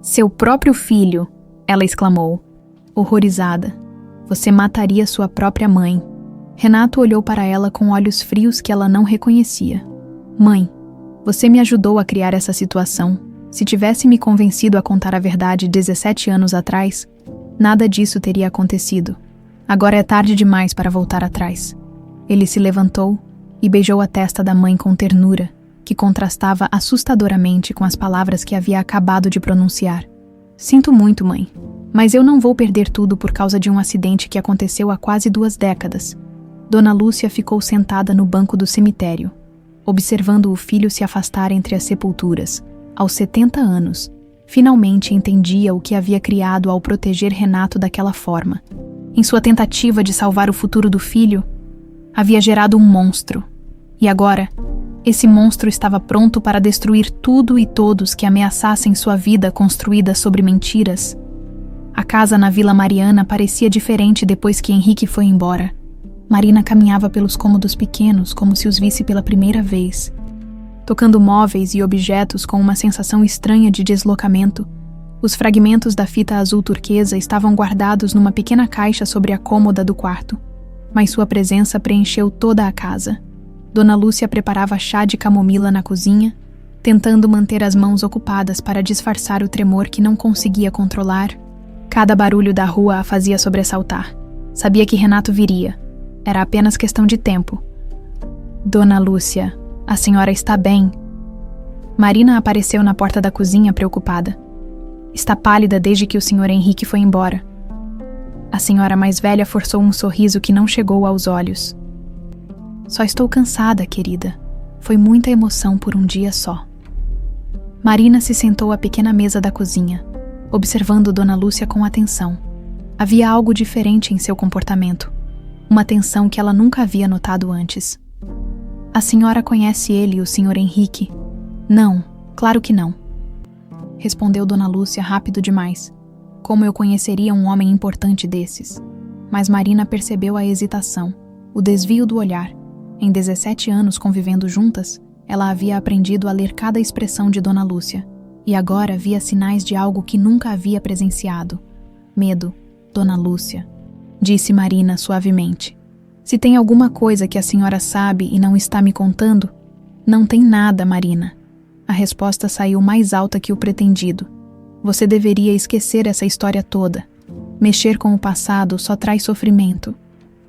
Seu próprio filho, ela exclamou, horrorizada. Você mataria sua própria mãe. Renato olhou para ela com olhos frios que ela não reconhecia. Mãe, você me ajudou a criar essa situação. Se tivesse me convencido a contar a verdade 17 anos atrás, nada disso teria acontecido. Agora é tarde demais para voltar atrás. Ele se levantou e beijou a testa da mãe com ternura, que contrastava assustadoramente com as palavras que havia acabado de pronunciar. Sinto muito, mãe, mas eu não vou perder tudo por causa de um acidente que aconteceu há quase 2 décadas. Dona Lúcia ficou sentada no banco do cemitério, observando o filho se afastar entre as sepulturas. Aos 70 anos, finalmente entendia o que havia criado ao proteger Renato daquela forma. Em sua tentativa de salvar o futuro do filho, havia gerado um monstro. E agora, esse monstro estava pronto para destruir tudo e todos que ameaçassem sua vida construída sobre mentiras. A casa na Vila Mariana parecia diferente depois que Henrique foi embora. Marina caminhava pelos cômodos pequenos como se os visse pela primeira vez. Tocando móveis e objetos com uma sensação estranha de deslocamento, os fragmentos da fita azul turquesa estavam guardados numa pequena caixa sobre a cômoda do quarto. Mas sua presença preencheu toda a casa. Dona Lúcia preparava chá de camomila na cozinha, tentando manter as mãos ocupadas para disfarçar o tremor que não conseguia controlar. Cada barulho da rua a fazia sobressaltar. Sabia que Renato viria. Era apenas questão de tempo. Dona Lúcia, a senhora está bem? Marina apareceu na porta da cozinha preocupada. Está pálida desde que o Sr. Henrique foi embora. A senhora mais velha forçou um sorriso que não chegou aos olhos. Só estou cansada, querida. Foi muita emoção por um dia só. Marina se sentou à pequena mesa da cozinha, observando Dona Lúcia com atenção. Havia algo diferente em seu comportamento, uma tensão que ela nunca havia notado antes. A senhora conhece ele, o Sr. Henrique? Não, claro que não. Respondeu Dona Lúcia rápido demais. Como eu conheceria um homem importante desses? Mas Marina percebeu a hesitação, o desvio do olhar. Em 17 anos convivendo juntas, ela havia aprendido a ler cada expressão de Dona Lúcia, e agora via sinais de algo que nunca havia presenciado. Medo, Dona Lúcia, disse Marina suavemente. Se tem alguma coisa que a senhora sabe e não está me contando, não tem nada, Marina. A resposta saiu mais alta que o pretendido. Você deveria esquecer essa história toda. Mexer com o passado só traz sofrimento.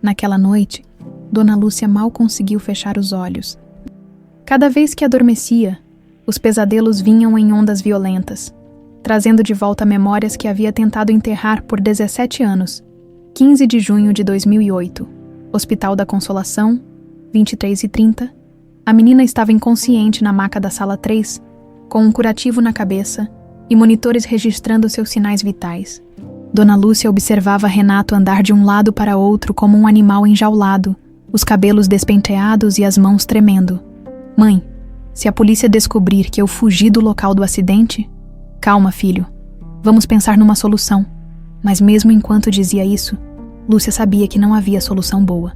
Naquela noite, Dona Lúcia mal conseguiu fechar os olhos. Cada vez que adormecia, os pesadelos vinham em ondas violentas, trazendo de volta memórias que havia tentado enterrar por 17 anos. 15 de junho de 2008, Hospital da Consolação, 23h30. A menina estava inconsciente na maca da sala 3, com um curativo na cabeça e monitores registrando seus sinais vitais. Dona Lúcia observava Renato andar de um lado para outro como um animal enjaulado, os cabelos despenteados e as mãos tremendo. Mãe, se a polícia descobrir que eu fugi do local do acidente... Calma, filho. Vamos pensar numa solução. Mas mesmo enquanto dizia isso, Lúcia sabia que não havia solução boa.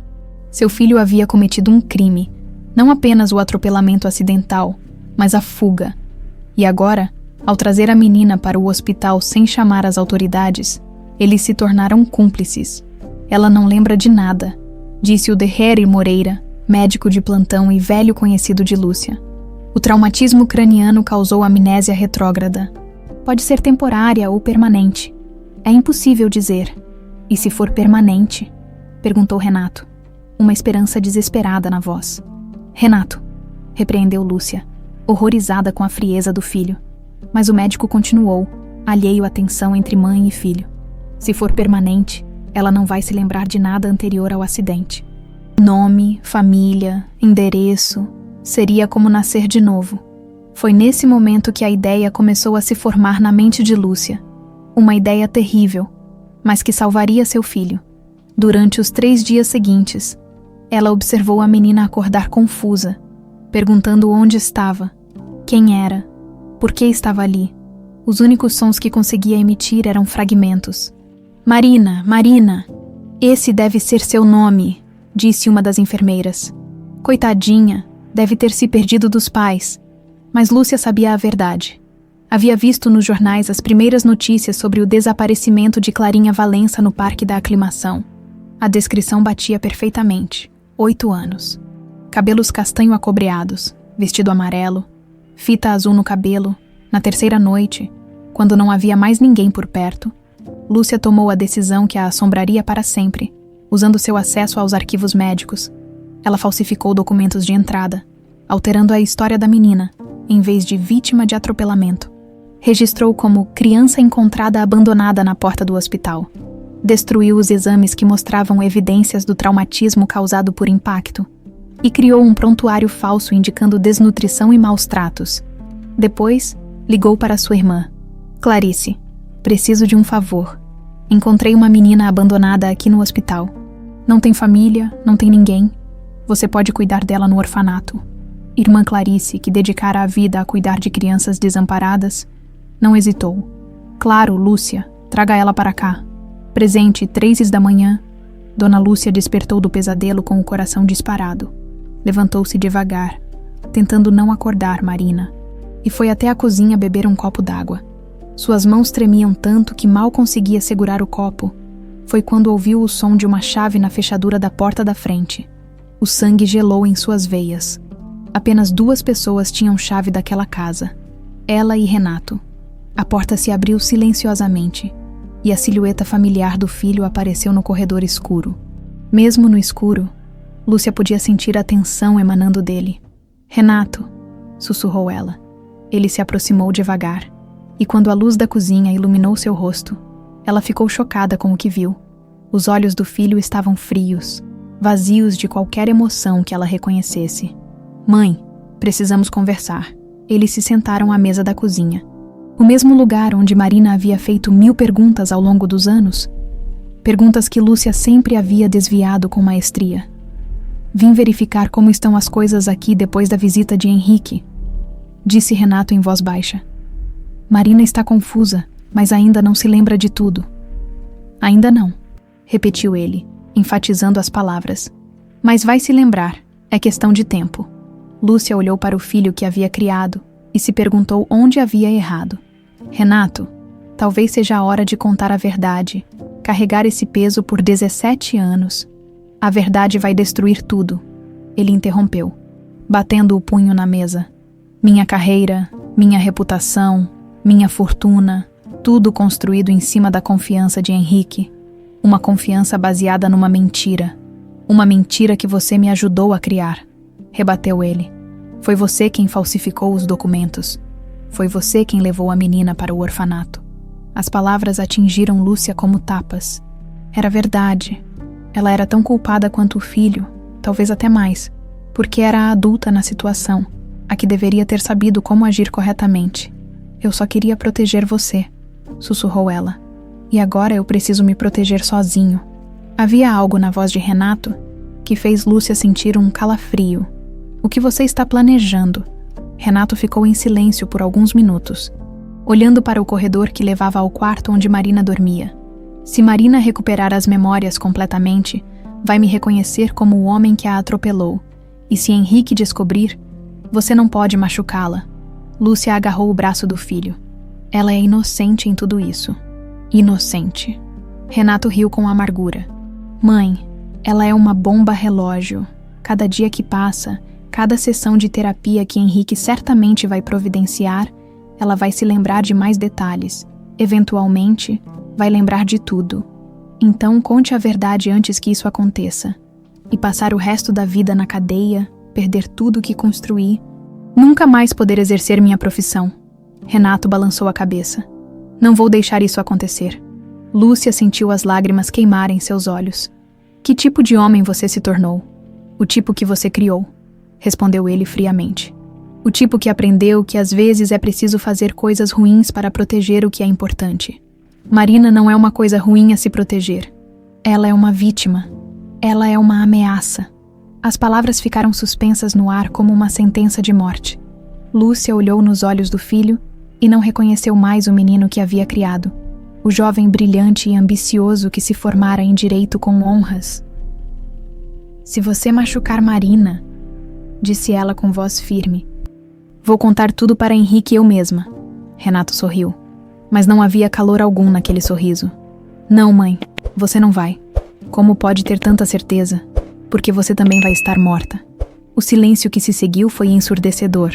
Seu filho havia cometido um crime, não apenas o atropelamento acidental, mas a fuga. E agora, ao trazer a menina para o hospital sem chamar as autoridades, eles se tornaram cúmplices. Ela não lembra de nada, disse o Derrere Moreira, médico de plantão e velho conhecido de Lúcia. O traumatismo craniano causou amnésia retrógrada. Pode ser temporária ou permanente. É impossível dizer. E se for permanente? Perguntou Renato, uma esperança desesperada na voz. Renato, repreendeu Lúcia, horrorizada com a frieza do filho. Mas o médico continuou, alheio à tensão entre mãe e filho. Se for permanente, ela não vai se lembrar de nada anterior ao acidente. Nome, família, endereço, seria como nascer de novo. Foi nesse momento que a ideia começou a se formar na mente de Lúcia. Uma ideia terrível, mas que salvaria seu filho. Durante os 3 dias seguintes, ela observou a menina acordar confusa, perguntando onde estava, quem era, por que estava ali. Os únicos sons que conseguia emitir eram fragmentos. Marina, Marina, esse deve ser seu nome, disse uma das enfermeiras. Coitadinha, deve ter se perdido dos pais. Mas Lúcia sabia a verdade. Havia visto nos jornais as primeiras notícias sobre o desaparecimento de Clarinha Valença no Parque da Aclimação. A descrição batia perfeitamente. 8 anos. Cabelos castanho acobreados, vestido amarelo, fita azul no cabelo. Na 3ª noite, quando não havia mais ninguém por perto, Lúcia tomou a decisão que a assombraria para sempre, usando seu acesso aos arquivos médicos. Ela falsificou documentos de entrada, alterando a história da menina, em vez de vítima de atropelamento. Registrou como criança encontrada abandonada na porta do hospital. Destruiu os exames que mostravam evidências do traumatismo causado por impacto. E criou um prontuário falso indicando desnutrição e maus tratos. Depois, ligou para sua irmã. Clarice, preciso de um favor. Encontrei uma menina abandonada aqui no hospital. Não tem família, não tem ninguém. Você pode cuidar dela no orfanato. Irmã Clarice, que dedicara a vida a cuidar de crianças desamparadas, não hesitou. Claro, Lúcia, traga ela para cá. Presente, 3 da manhã. Dona Lúcia despertou do pesadelo com o coração disparado. Levantou-se devagar, tentando não acordar Marina, e foi até a cozinha beber um copo d'água. Suas mãos tremiam tanto que mal conseguia segurar o copo. Foi quando ouviu o som de uma chave na fechadura da porta da frente. O sangue gelou em suas veias. Apenas 2 pessoas tinham chave daquela casa. Ela e Renato. A porta se abriu silenciosamente, e a silhueta familiar do filho apareceu no corredor escuro. Mesmo no escuro, Lúcia podia sentir a tensão emanando dele. Renato, sussurrou ela. Ele se aproximou devagar, e quando a luz da cozinha iluminou seu rosto, ela ficou chocada com o que viu. Os olhos do filho estavam frios, vazios de qualquer emoção que ela reconhecesse. Mãe, precisamos conversar. Eles se sentaram à mesa da cozinha. O mesmo lugar onde Marina havia feito 1000 perguntas ao longo dos anos. Perguntas que Lúcia sempre havia desviado com maestria. Vim verificar como estão as coisas aqui depois da visita de Henrique, disse Renato em voz baixa. Marina está confusa, mas ainda não se lembra de tudo. Ainda não, repetiu ele, enfatizando as palavras. Mas vai se lembrar, é questão de tempo. Lúcia olhou para o filho que havia criado e se perguntou onde havia errado. Renato, talvez seja a hora de contar a verdade, carregar esse peso por 17 anos. A verdade vai destruir tudo. Ele interrompeu, batendo o punho na mesa. Minha carreira, minha reputação, minha fortuna, tudo construído em cima da confiança de Henrique. Uma confiança baseada numa mentira. Uma mentira que você me ajudou a criar, rebateu ele. Foi você quem falsificou os documentos. Foi você quem levou a menina para o orfanato. As palavras atingiram Lúcia como tapas. Era verdade. Ela era tão culpada quanto o filho, talvez até mais, porque era a adulta na situação, a que deveria ter sabido como agir corretamente. Eu só queria proteger você, sussurrou ela. E agora eu preciso me proteger sozinho. Havia algo na voz de Renato que fez Lúcia sentir um calafrio. O que você está planejando? Renato ficou em silêncio por alguns minutos, olhando para o corredor que levava ao quarto onde Marina dormia. Se Marina recuperar as memórias completamente, vai me reconhecer como o homem que a atropelou. E se Henrique descobrir, você não pode machucá-la. Lúcia agarrou o braço do filho. Ela é inocente em tudo isso. Inocente. Renato riu com amargura. Mãe, ela é uma bomba relógio. Cada dia que passa, cada sessão de terapia que Henrique certamente vai providenciar, ela vai se lembrar de mais detalhes. Eventualmente, vai lembrar de tudo. Então conte a verdade antes que isso aconteça. E passar o resto da vida na cadeia, perder tudo que construí, nunca mais poder exercer minha profissão. Renato balançou a cabeça. Não vou deixar isso acontecer. Lúcia sentiu as lágrimas queimarem seus olhos. Que tipo de homem você se tornou? O tipo que você criou, respondeu ele friamente. O tipo que aprendeu que às vezes é preciso fazer coisas ruins para proteger o que é importante. Marina não é uma coisa ruim a se proteger. Ela é uma vítima. Ela é uma ameaça. As palavras ficaram suspensas no ar como uma sentença de morte. Lúcia olhou nos olhos do filho e não reconheceu mais o menino que havia criado. O jovem brilhante e ambicioso que se formara em direito com honras. Se você machucar Marina, disse ela com voz firme, vou contar tudo para Henrique eu mesma. Renato sorriu, mas não havia calor algum naquele sorriso. Não, mãe, você não vai. Como pode ter tanta certeza? Porque você também vai estar morta. O silêncio que se seguiu foi ensurdecedor.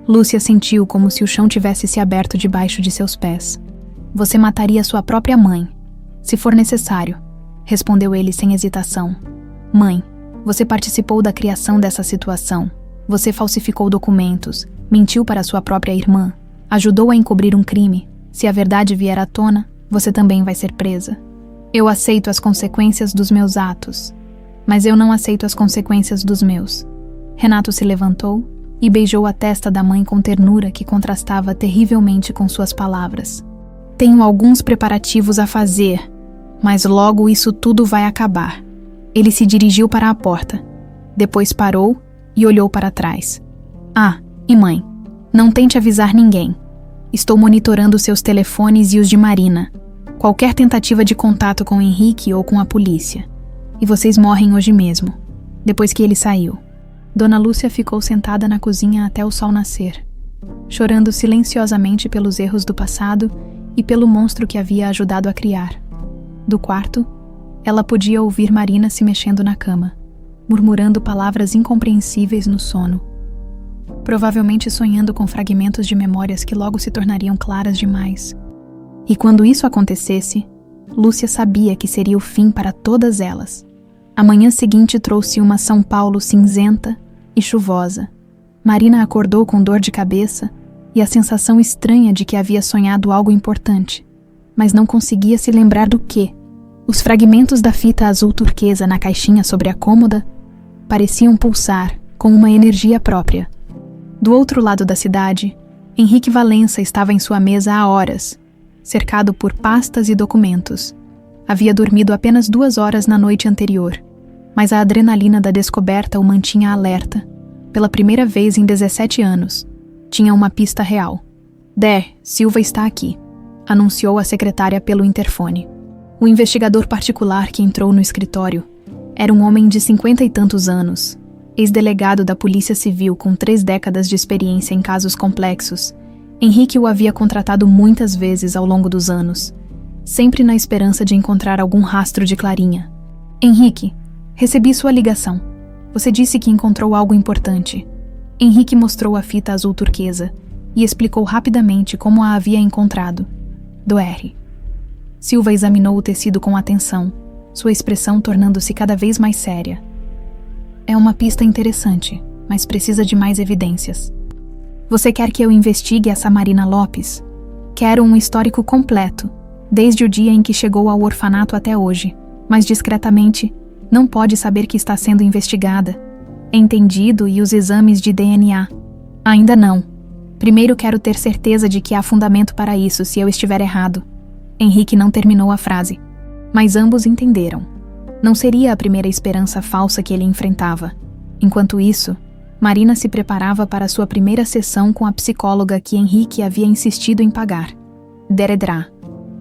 Lúcia sentiu como se o chão tivesse se aberto debaixo de seus pés. Você mataria sua própria mãe, se for necessário, respondeu ele sem hesitação. Mãe, você participou da criação dessa situação. Você falsificou documentos, mentiu para sua própria irmã, ajudou a encobrir um crime. Se a verdade vier à tona, você também vai ser presa. Eu aceito as consequências dos meus atos, mas eu não aceito as consequências dos meus. Renato se levantou e beijou a testa da mãe com ternura que contrastava terrivelmente com suas palavras. Tenho alguns preparativos a fazer, mas logo isso tudo vai acabar. Ele se dirigiu para a porta, depois parou e olhou para trás. Ah, e mãe, não tente avisar ninguém. Estou monitorando seus telefones e os de Marina. Qualquer tentativa de contato com Henrique ou com a polícia. E vocês morrem hoje mesmo, depois que ele saiu. Dona Lúcia ficou sentada na cozinha até o sol nascer, chorando silenciosamente pelos erros do passado e pelo monstro que havia ajudado a criar. Do quarto, ela podia ouvir Marina se mexendo na cama, murmurando palavras incompreensíveis no sono. Provavelmente sonhando com fragmentos de memórias que logo se tornariam claras demais. E quando isso acontecesse, Lúcia sabia que seria o fim para todas elas. A manhã seguinte trouxe uma São Paulo cinzenta e chuvosa. Marina acordou com dor de cabeça e a sensação estranha de que havia sonhado algo importante, mas não conseguia se lembrar do que. Os fragmentos da fita azul turquesa na caixinha sobre a cômoda pareciam pulsar com uma energia própria. Do outro lado da cidade, Henrique Valença estava em sua mesa há horas, cercado por pastas e documentos. Havia dormido apenas 2 horas na noite anterior, mas a adrenalina da descoberta o mantinha alerta. Pela primeira vez em 17 anos, tinha uma pista real. Silva está aqui, anunciou a secretária pelo interfone. O investigador particular que entrou no escritório era um homem de 50 e tantos anos, ex-delegado da Polícia Civil com 3 décadas de experiência em casos complexos. Henrique o havia contratado muitas vezes ao longo dos anos, sempre na esperança de encontrar algum rastro de Clarinha. Henrique, recebi sua ligação. Você disse que encontrou algo importante. Henrique mostrou a fita azul turquesa e explicou rapidamente como a havia encontrado. Silva examinou o tecido com atenção, sua expressão tornando-se cada vez mais séria. É uma pista interessante, mas precisa de mais evidências. Você quer que eu investigue essa Marina Lopes? Quero um histórico completo, desde o dia em que chegou ao orfanato até hoje, mas discretamente, não pode saber que está sendo investigada. Entendido, e os exames de DNA? Ainda não. Primeiro quero ter certeza de que há fundamento para isso se eu estiver errado. Henrique não terminou a frase, mas ambos entenderam. Não seria a primeira esperança falsa que ele enfrentava. Enquanto isso, Marina se preparava para sua primeira sessão com a psicóloga que Henrique havia insistido em pagar. Deredra.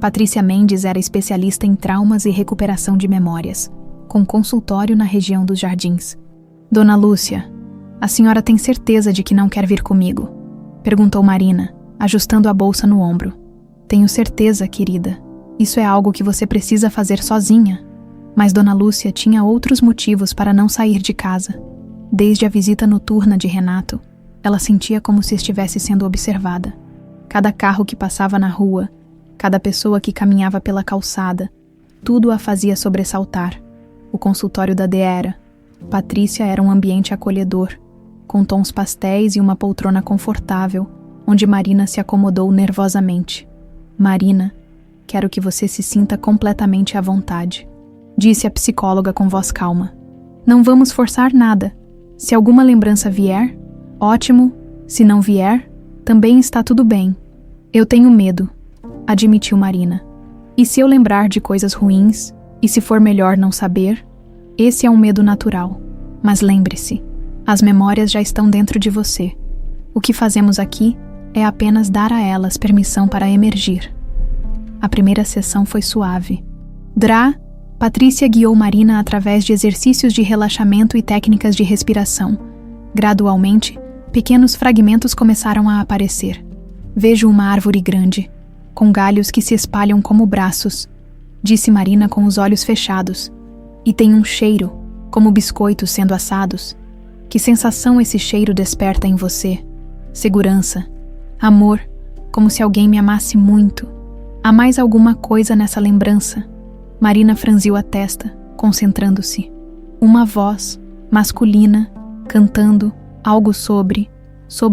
Patrícia Mendes era especialista em traumas e recuperação de memórias, com consultório na região dos Jardins. Dona Lúcia, a senhora tem certeza de que não quer vir comigo? Perguntou Marina, ajustando a bolsa no ombro. Tenho certeza, querida. Isso é algo que você precisa fazer sozinha. Mas Dona Lúcia tinha outros motivos para não sair de casa. Desde a visita noturna de Renato, ela sentia como se estivesse sendo observada. Cada carro que passava na rua, cada pessoa que caminhava pela calçada, tudo a fazia sobressaltar. O consultório da Deera. Patrícia era um ambiente acolhedor, com tons pastéis e uma poltrona confortável, onde Marina se acomodou nervosamente. Marina, quero que você se sinta completamente à vontade, disse a psicóloga com voz calma. Não vamos forçar nada. Se alguma lembrança vier, ótimo. Se não vier, também está tudo bem. Eu tenho medo, admitiu Marina. E se eu lembrar de coisas ruins, e se for melhor não saber? Esse é um medo natural. Mas lembre-se, as memórias já estão dentro de você. O que fazemos aqui é apenas dar a elas permissão para emergir. A primeira sessão foi suave. Patrícia guiou Marina através de exercícios de relaxamento e técnicas de respiração. Gradualmente, pequenos fragmentos começaram a aparecer. Vejo uma árvore grande, com galhos que se espalham como braços, disse Marina com os olhos fechados. E tem um cheiro, como biscoitos sendo assados. Que sensação esse cheiro desperta em você? Segurança, amor, como se alguém me amasse muito. Há mais alguma coisa nessa lembrança? Marina franziu a testa, concentrando-se. Uma voz, masculina, cantando algo sobre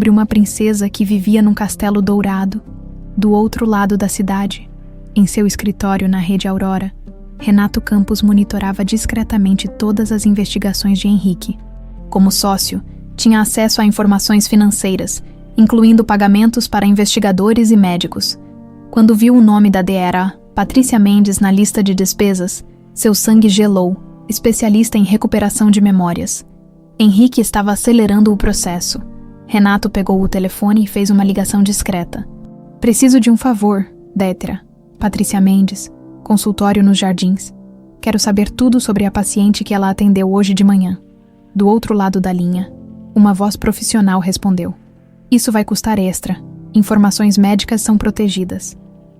uma princesa que vivia num castelo dourado, do outro lado da cidade. Em seu escritório na Rede Aurora, Renato Campos monitorava discretamente todas as investigações de Henrique. Como sócio, tinha acesso a informações financeiras, incluindo pagamentos para investigadores e médicos. Quando viu o nome da Deera, Patrícia Mendes, na lista de despesas, seu sangue gelou, especialista em recuperação de memórias. Henrique estava acelerando o processo. Renato pegou o telefone e fez uma ligação discreta. Preciso de um favor, Detra. Patrícia Mendes, consultório nos Jardins. Quero saber tudo sobre a paciente que ela atendeu hoje de manhã. Do outro lado da linha, uma voz profissional respondeu. Isso vai custar extra. Informações médicas são protegidas.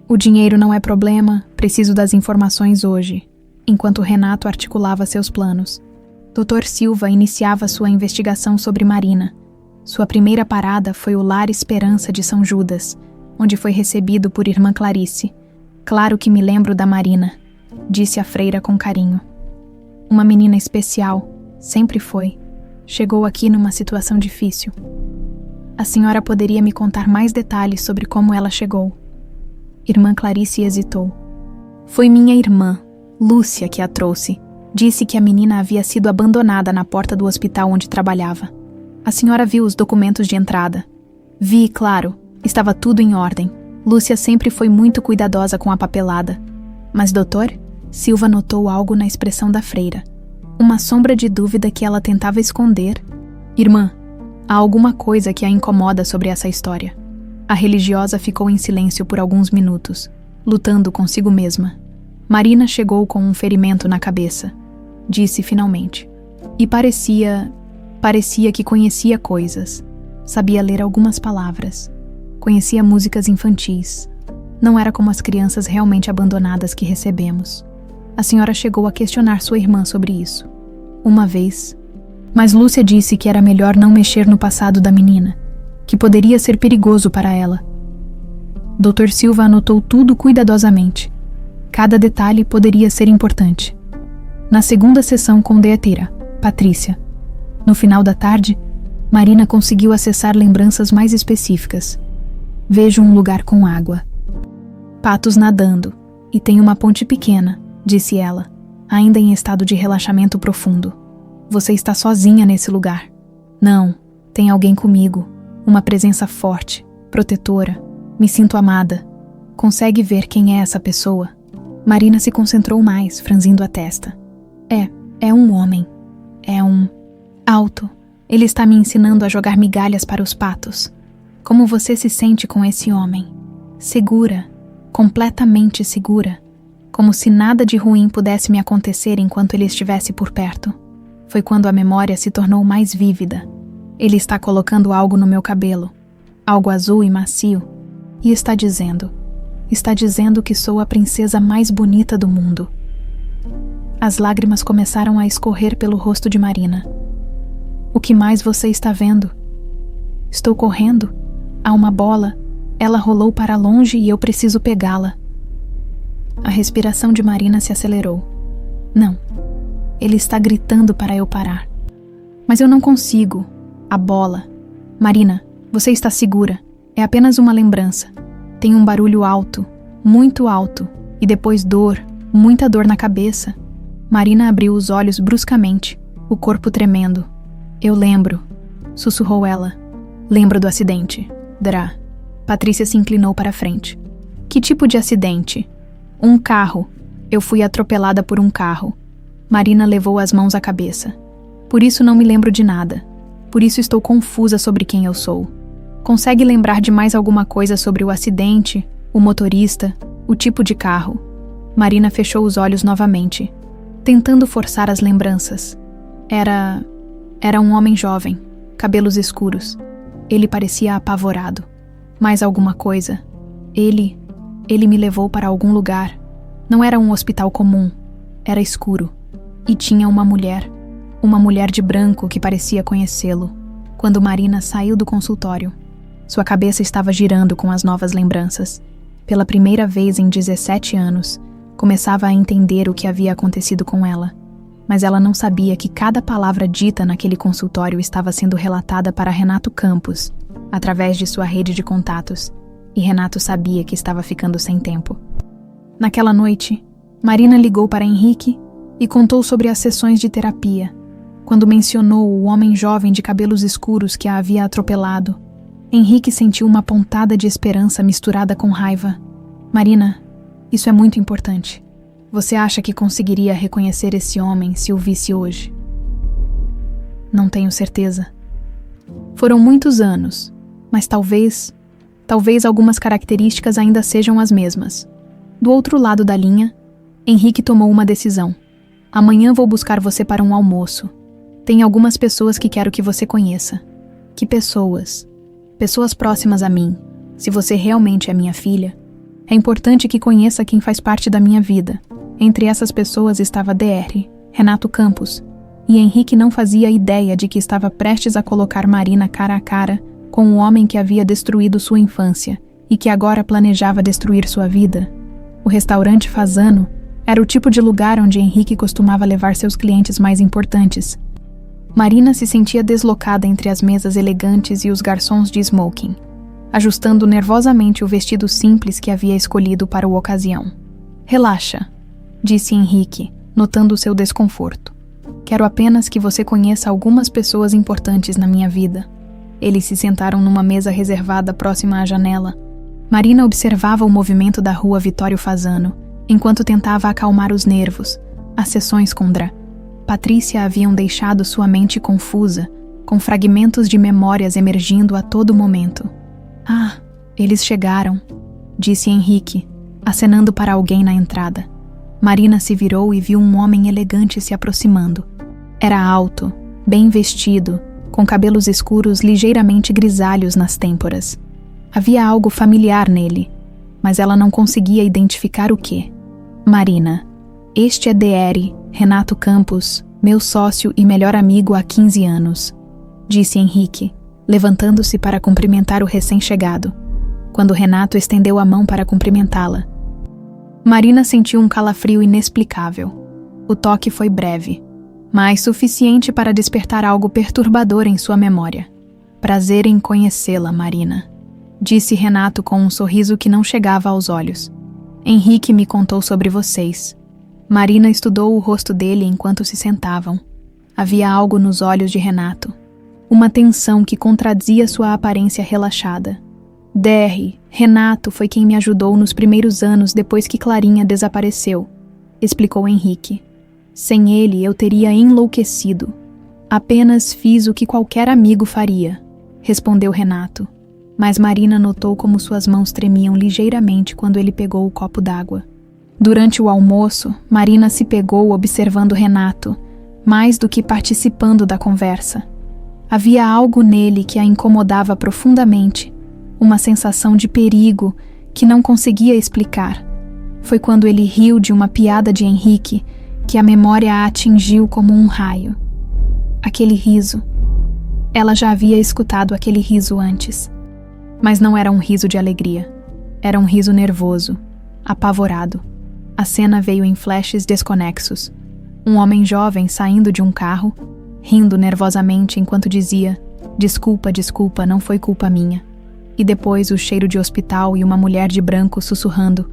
O dinheiro não é problema, preciso das informações hoje. Enquanto Renato articulava seus planos, Dr. Silva iniciava sua investigação sobre Marina. Sua primeira parada foi o Lar Esperança de São Judas, onde foi recebido por irmã Clarice. Claro que me lembro da Marina, disse a freira com carinho. Uma menina especial, sempre foi. Chegou aqui numa situação difícil. A senhora poderia me contar mais detalhes sobre como ela chegou? Irmã Clarice hesitou. Foi minha irmã, Lúcia, que a trouxe. Disse que a menina havia sido abandonada na porta do hospital onde trabalhava. A senhora viu os documentos de entrada? Vi, claro. Estava tudo em ordem. Lúcia sempre foi muito cuidadosa com a papelada. Mas, doutor? Silva notou algo na expressão da freira. Uma sombra de dúvida que ela tentava esconder. Irmã, há alguma coisa que a incomoda sobre essa história. A religiosa ficou em silêncio por alguns minutos, lutando consigo mesma. Marina chegou com um ferimento na cabeça. Disse finalmente. E parecia que conhecia coisas. Sabia ler algumas palavras. Conhecia músicas infantis. Não era como as crianças realmente abandonadas que recebemos. A senhora chegou a questionar sua irmã sobre isso. Uma vez. Mas Lúcia disse que era melhor não mexer no passado da menina, que poderia ser perigoso para ela. Dr. Silva anotou tudo cuidadosamente. Cada detalhe poderia ser importante. Na segunda sessão com Deetira, Patrícia. No final da tarde, Marina conseguiu acessar lembranças mais específicas. Vejo um lugar com água. Patos nadando. E tem uma ponte pequena, disse ela, ainda em estado de relaxamento profundo. Você está sozinha nesse lugar. Não, tem alguém comigo. Uma presença forte, protetora. Me sinto amada. Consegue ver quem é essa pessoa? Marina se concentrou mais, franzindo a testa. É um homem. É um... alto. Ele está me ensinando a jogar migalhas para os patos. Como você se sente com esse homem? Segura. Completamente segura. Como se nada de ruim pudesse me acontecer enquanto ele estivesse por perto. Foi quando a memória se tornou mais vívida. Ele está colocando algo no meu cabelo. Algo azul e macio. E está dizendo que sou a princesa mais bonita do mundo. As lágrimas começaram a escorrer pelo rosto de Marina. O que mais você está vendo? Estou correndo. Há uma bola. Ela rolou para longe e eu preciso pegá-la. A respiração de Marina se acelerou. Não. Ele está gritando para eu parar. Mas eu não consigo. A bola. Marina, você está segura. É apenas uma lembrança. Tem um barulho alto, muito alto, e depois dor, muita dor na cabeça. Marina abriu os olhos bruscamente, o corpo tremendo. Eu lembro, sussurrou ela. Lembro do acidente. Drá. Patrícia se inclinou para a frente. Que tipo de acidente? Um carro. Eu fui atropelada por um carro. Marina levou as mãos à cabeça. Por isso não me lembro de nada. Por isso estou confusa sobre quem eu sou. Consegue lembrar de mais alguma coisa sobre o acidente, o motorista, o tipo de carro? Marina fechou os olhos novamente, tentando forçar as lembranças. Era um homem jovem, cabelos escuros. Ele parecia apavorado. Mais alguma coisa. Ele me levou para algum lugar. Não era um hospital comum. Era escuro. E tinha uma mulher de branco que parecia conhecê-lo, quando Marina saiu do consultório. Sua cabeça estava girando com as novas lembranças. Pela primeira vez em 17 anos, começava a entender o que havia acontecido com ela. Mas ela não sabia que cada palavra dita naquele consultório estava sendo relatada para Renato Campos, através de sua rede de contatos, e Renato sabia que estava ficando sem tempo. Naquela noite, Marina ligou para Henrique e contou sobre as sessões de terapia. Quando mencionou o homem jovem de cabelos escuros que a havia atropelado, Henrique sentiu uma pontada de esperança misturada com raiva. Marina, isso é muito importante. Você acha que conseguiria reconhecer esse homem se o visse hoje? Não tenho certeza. Foram muitos anos, mas talvez algumas características ainda sejam as mesmas. Do outro lado da linha, Henrique tomou uma decisão. Amanhã vou buscar você para um almoço. Tem algumas pessoas que quero que você conheça. Que pessoas? Pessoas próximas a mim. Se você realmente é minha filha, é importante que conheça quem faz parte da minha vida. Entre essas pessoas estava DR, Renato Campos, e Henrique não fazia ideia de que estava prestes a colocar Marina cara a cara com o homem que havia destruído sua infância e que agora planejava destruir sua vida. O restaurante Fazano era o tipo de lugar onde Henrique costumava levar seus clientes mais importantes. Marina se sentia deslocada entre as mesas elegantes e os garçons de smoking, ajustando nervosamente o vestido simples que havia escolhido para a ocasião. Relaxa, disse Henrique, notando seu desconforto. Quero apenas que você conheça algumas pessoas importantes na minha vida. Eles se sentaram numa mesa reservada próxima à janela. Marina observava o movimento da rua Vitório Fasano, enquanto tentava acalmar os nervos. As sessões com Patrícia haviam deixado sua mente confusa, com fragmentos de memórias emergindo a todo momento. Ah, eles chegaram, disse Henrique, acenando para alguém na entrada. Marina se virou e viu um homem elegante se aproximando. Era alto, bem vestido, com cabelos escuros ligeiramente grisalhos nas têmporas. Havia algo familiar nele, mas ela não conseguia identificar o quê. Marina, este é Dr. Renato Campos, meu sócio e melhor amigo há 15 anos, disse Henrique, levantando-se para cumprimentar o recém-chegado. Quando Renato estendeu a mão para cumprimentá-la, Marina sentiu um calafrio inexplicável. O toque foi breve, mas suficiente para despertar algo perturbador em sua memória. Prazer em conhecê-la, Marina, disse Renato com um sorriso que não chegava aos olhos. Henrique me contou sobre vocês. Marina estudou o rosto dele enquanto se sentavam. Havia algo nos olhos de Renato, uma tensão que contradizia sua aparência relaxada. Dr. Renato foi quem me ajudou nos primeiros anos depois que Clarinha desapareceu, explicou Henrique. Sem ele, eu teria enlouquecido. Apenas fiz o que qualquer amigo faria, respondeu Renato. Mas Marina notou como suas mãos tremiam ligeiramente quando ele pegou o copo d'água. Durante o almoço, Marina se pegou observando Renato, mais do que participando da conversa. Havia algo nele que a incomodava profundamente, uma sensação de perigo que não conseguia explicar. Foi quando ele riu de uma piada de Henrique que a memória a atingiu como um raio. Aquele riso. Ela já havia escutado aquele riso antes. Mas não era um riso de alegria. Era um riso nervoso, apavorado. A cena veio em flashes desconexos. Um homem jovem saindo de um carro, rindo nervosamente enquanto dizia: "Desculpa, desculpa, não foi culpa minha." E depois o cheiro de hospital e uma mulher de branco sussurrando: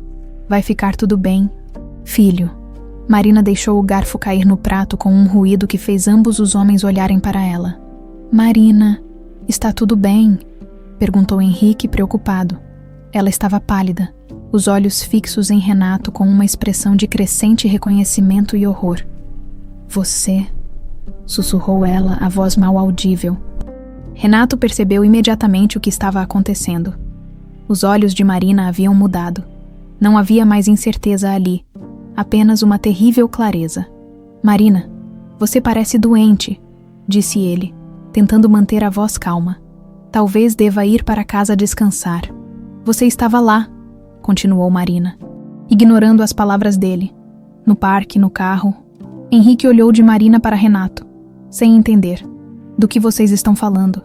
"Vai ficar tudo bem, filho." Marina deixou o garfo cair no prato com um ruído que fez ambos os homens olharem para ela. "Marina, está tudo bem?" perguntou Henrique, preocupado. Ela estava pálida, os olhos fixos em Renato com uma expressão de crescente reconhecimento e horror. "Você?" sussurrou ela, a voz mal audível. Renato percebeu imediatamente o que estava acontecendo. Os olhos de Marina haviam mudado. Não havia mais incerteza ali, apenas uma terrível clareza. "Marina, você parece doente", disse ele, tentando manter a voz calma. "Talvez deva ir para casa descansar." "Você estava lá", continuou Marina, ignorando as palavras dele. No parque, no carro. Henrique olhou de Marina para Renato, sem entender. "Do que vocês estão falando?"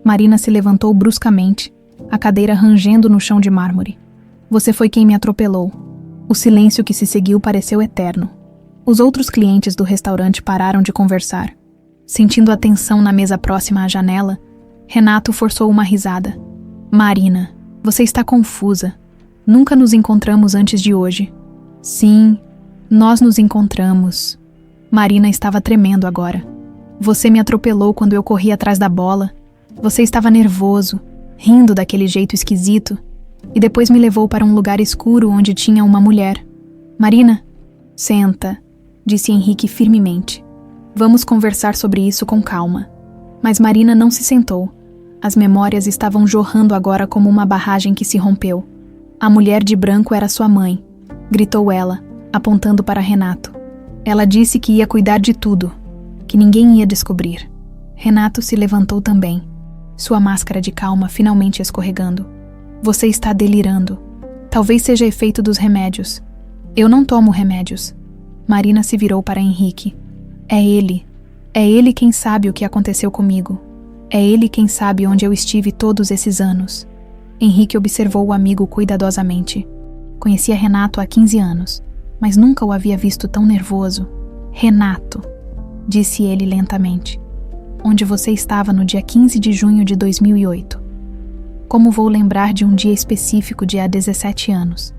Marina se levantou bruscamente, a cadeira rangendo no chão de mármore. "Você foi quem me atropelou." O silêncio que se seguiu pareceu eterno. Os outros clientes do restaurante pararam de conversar. Sentindo a tensão na mesa próxima à janela, Renato forçou uma risada. "Marina, você está confusa. Nunca nos encontramos antes de hoje." "Sim, nós nos encontramos." Marina estava tremendo agora. "Você me atropelou quando eu corri atrás da bola. Você estava nervoso, rindo daquele jeito esquisito, e depois me levou para um lugar escuro onde tinha uma mulher." "Marina, senta", disse Henrique firmemente. "Vamos conversar sobre isso com calma." Mas Marina não se sentou. As memórias estavam jorrando agora como uma barragem que se rompeu. "A mulher de branco era sua mãe", gritou ela, apontando para Renato. "Ela disse que ia cuidar de tudo, que ninguém ia descobrir." Renato se levantou também, sua máscara de calma finalmente escorregando. "Você está delirando. Talvez seja efeito dos remédios." "Eu não tomo remédios." Marina se virou para Henrique. É ele quem sabe o que aconteceu comigo. É ele quem sabe onde eu estive todos esses anos." Henrique observou o amigo cuidadosamente. Conhecia Renato há 15 anos, mas nunca o havia visto tão nervoso. "Renato", disse ele lentamente. onde você estava no dia 15 de junho de 2008. Como vou lembrar de um dia específico de há 17 anos?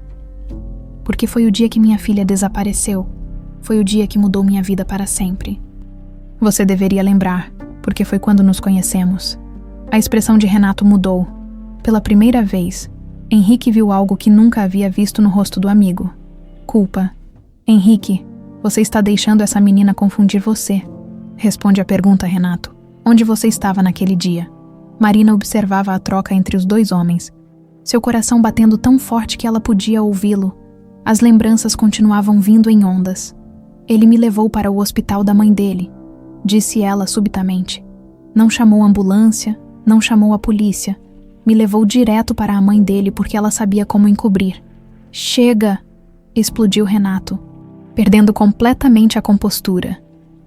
Porque foi o dia que minha filha desapareceu. Foi o dia que mudou minha vida para sempre. Você deveria lembrar, porque foi quando nos conhecemos. A expressão de Renato mudou. Pela primeira vez, Henrique viu algo que nunca havia visto no rosto do amigo. Culpa. Henrique, você está deixando essa menina confundir você. Responde a pergunta, Renato. Onde você estava naquele dia? Marina observava a troca entre os dois homens. Seu coração batendo tão forte que ela podia ouvi-lo. As lembranças continuavam vindo em ondas. Ele me levou para o hospital da mãe dele, disse ela subitamente. Não chamou a ambulância, não chamou a polícia. Me levou direto para a mãe dele porque ela sabia como encobrir. Chega! Explodiu Renato, perdendo completamente a compostura.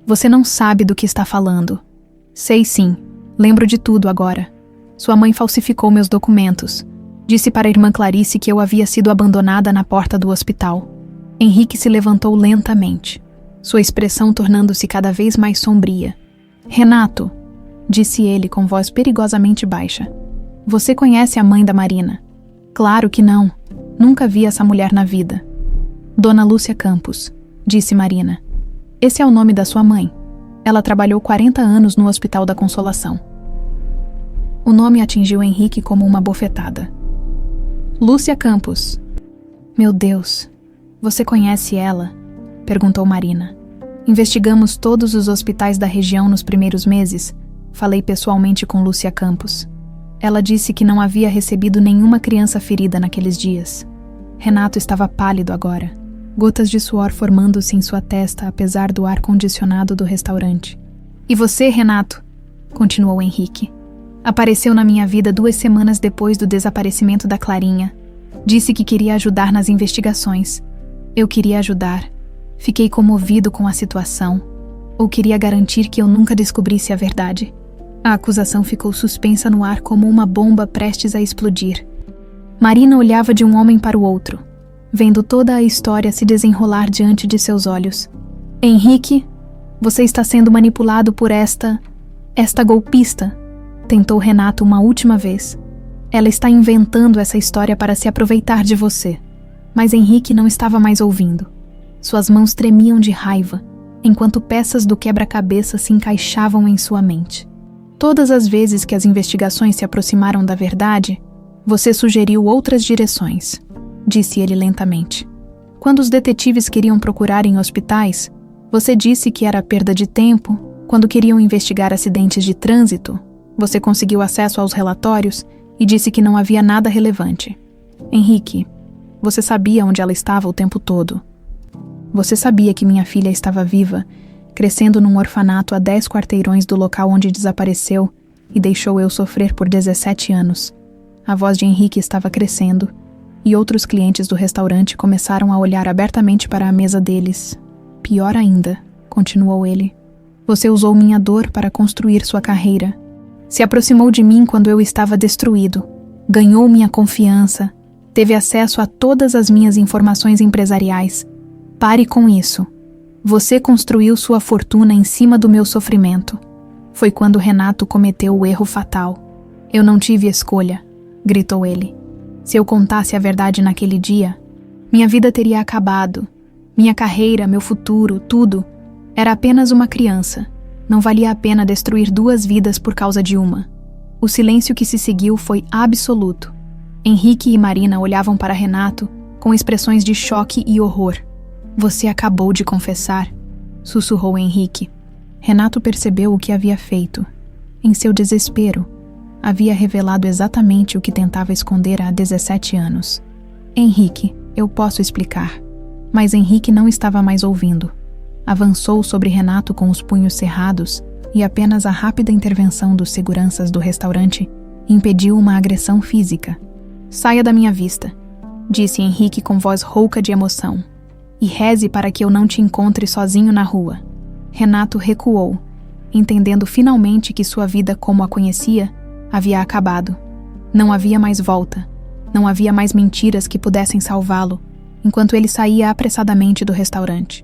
Você não sabe do que está falando. Sei sim, lembro de tudo agora. Sua mãe falsificou meus documentos. Disse para a irmã Clarice que eu havia sido abandonada na porta do hospital. Henrique se levantou lentamente, sua expressão tornando-se cada vez mais sombria. Renato, disse ele com voz perigosamente baixa. Você conhece a mãe da Marina? Claro que não. Nunca vi essa mulher na vida. Dona Lúcia Campos, disse Marina. Esse é o nome da sua mãe. Ela trabalhou 40 anos no Hospital da Consolação. O nome atingiu Henrique como uma bofetada. Lúcia Campos. Meu Deus, você conhece ela? Perguntou Marina. Investigamos todos os hospitais da região nos primeiros meses. Falei pessoalmente com Lúcia Campos. Ela disse que não havia recebido nenhuma criança ferida naqueles dias. Renato estava pálido agora, gotas de suor formando-se em sua testa apesar do ar-condicionado do restaurante. E você, Renato? Continuou Henrique. Apareceu na minha vida 2 semanas depois do desaparecimento da Clarinha. Disse que queria ajudar nas investigações. Eu queria ajudar. Fiquei comovido com a situação. Ou queria garantir que eu nunca descobrisse a verdade. A acusação ficou suspensa no ar como uma bomba prestes a explodir. Marina olhava de um homem para o outro, vendo toda a história se desenrolar diante de seus olhos. Henrique, você está sendo manipulado por esta golpista, tentou Renato uma última vez. Ela está inventando essa história para se aproveitar de você. Mas Henrique não estava mais ouvindo. Suas mãos tremiam de raiva, enquanto peças do quebra-cabeça se encaixavam em sua mente. Todas as vezes que as investigações se aproximaram da verdade, você sugeriu outras direções, disse ele lentamente. Quando os detetives queriam procurar em hospitais, você disse que era perda de tempo. Quando queriam investigar acidentes de trânsito, você conseguiu acesso aos relatórios e disse que não havia nada relevante. Henrique, você sabia onde ela estava o tempo todo. Você sabia que minha filha estava viva, crescendo num orfanato a 10 quarteirões do local onde desapareceu e deixou eu sofrer por 17 anos. A voz de Henrique estava crescendo e outros clientes do restaurante começaram a olhar abertamente para a mesa deles. Pior ainda, continuou ele. Você usou minha dor para construir sua carreira. Se aproximou de mim quando eu estava destruído. Ganhou minha confiança. Teve acesso a todas as minhas informações empresariais. Pare com isso. Você construiu sua fortuna em cima do meu sofrimento. Foi quando Renato cometeu o erro fatal. Eu não tive escolha, gritou ele. Se eu contasse a verdade naquele dia, minha vida teria acabado. Minha carreira, meu futuro, tudo. Era apenas uma criança. Não valia a pena destruir 2 vidas por causa de uma. O silêncio que se seguiu foi absoluto. Henrique e Marina olhavam para Renato com expressões de choque e horror. Você acabou de confessar, sussurrou Henrique. Renato percebeu o que havia feito. Em seu desespero, havia revelado exatamente o que tentava esconder há 17 anos. Henrique, eu posso explicar. Mas Henrique não estava mais ouvindo. Avançou sobre Renato com os punhos cerrados e apenas a rápida intervenção dos seguranças do restaurante impediu uma agressão física. Saia da minha vista, disse Henrique com voz rouca de emoção. E reze para que eu não te encontre sozinho na rua. Renato recuou, entendendo finalmente que sua vida como a conhecia havia acabado. Não havia mais volta. Não havia mais mentiras que pudessem salvá-lo, enquanto ele saía apressadamente do restaurante.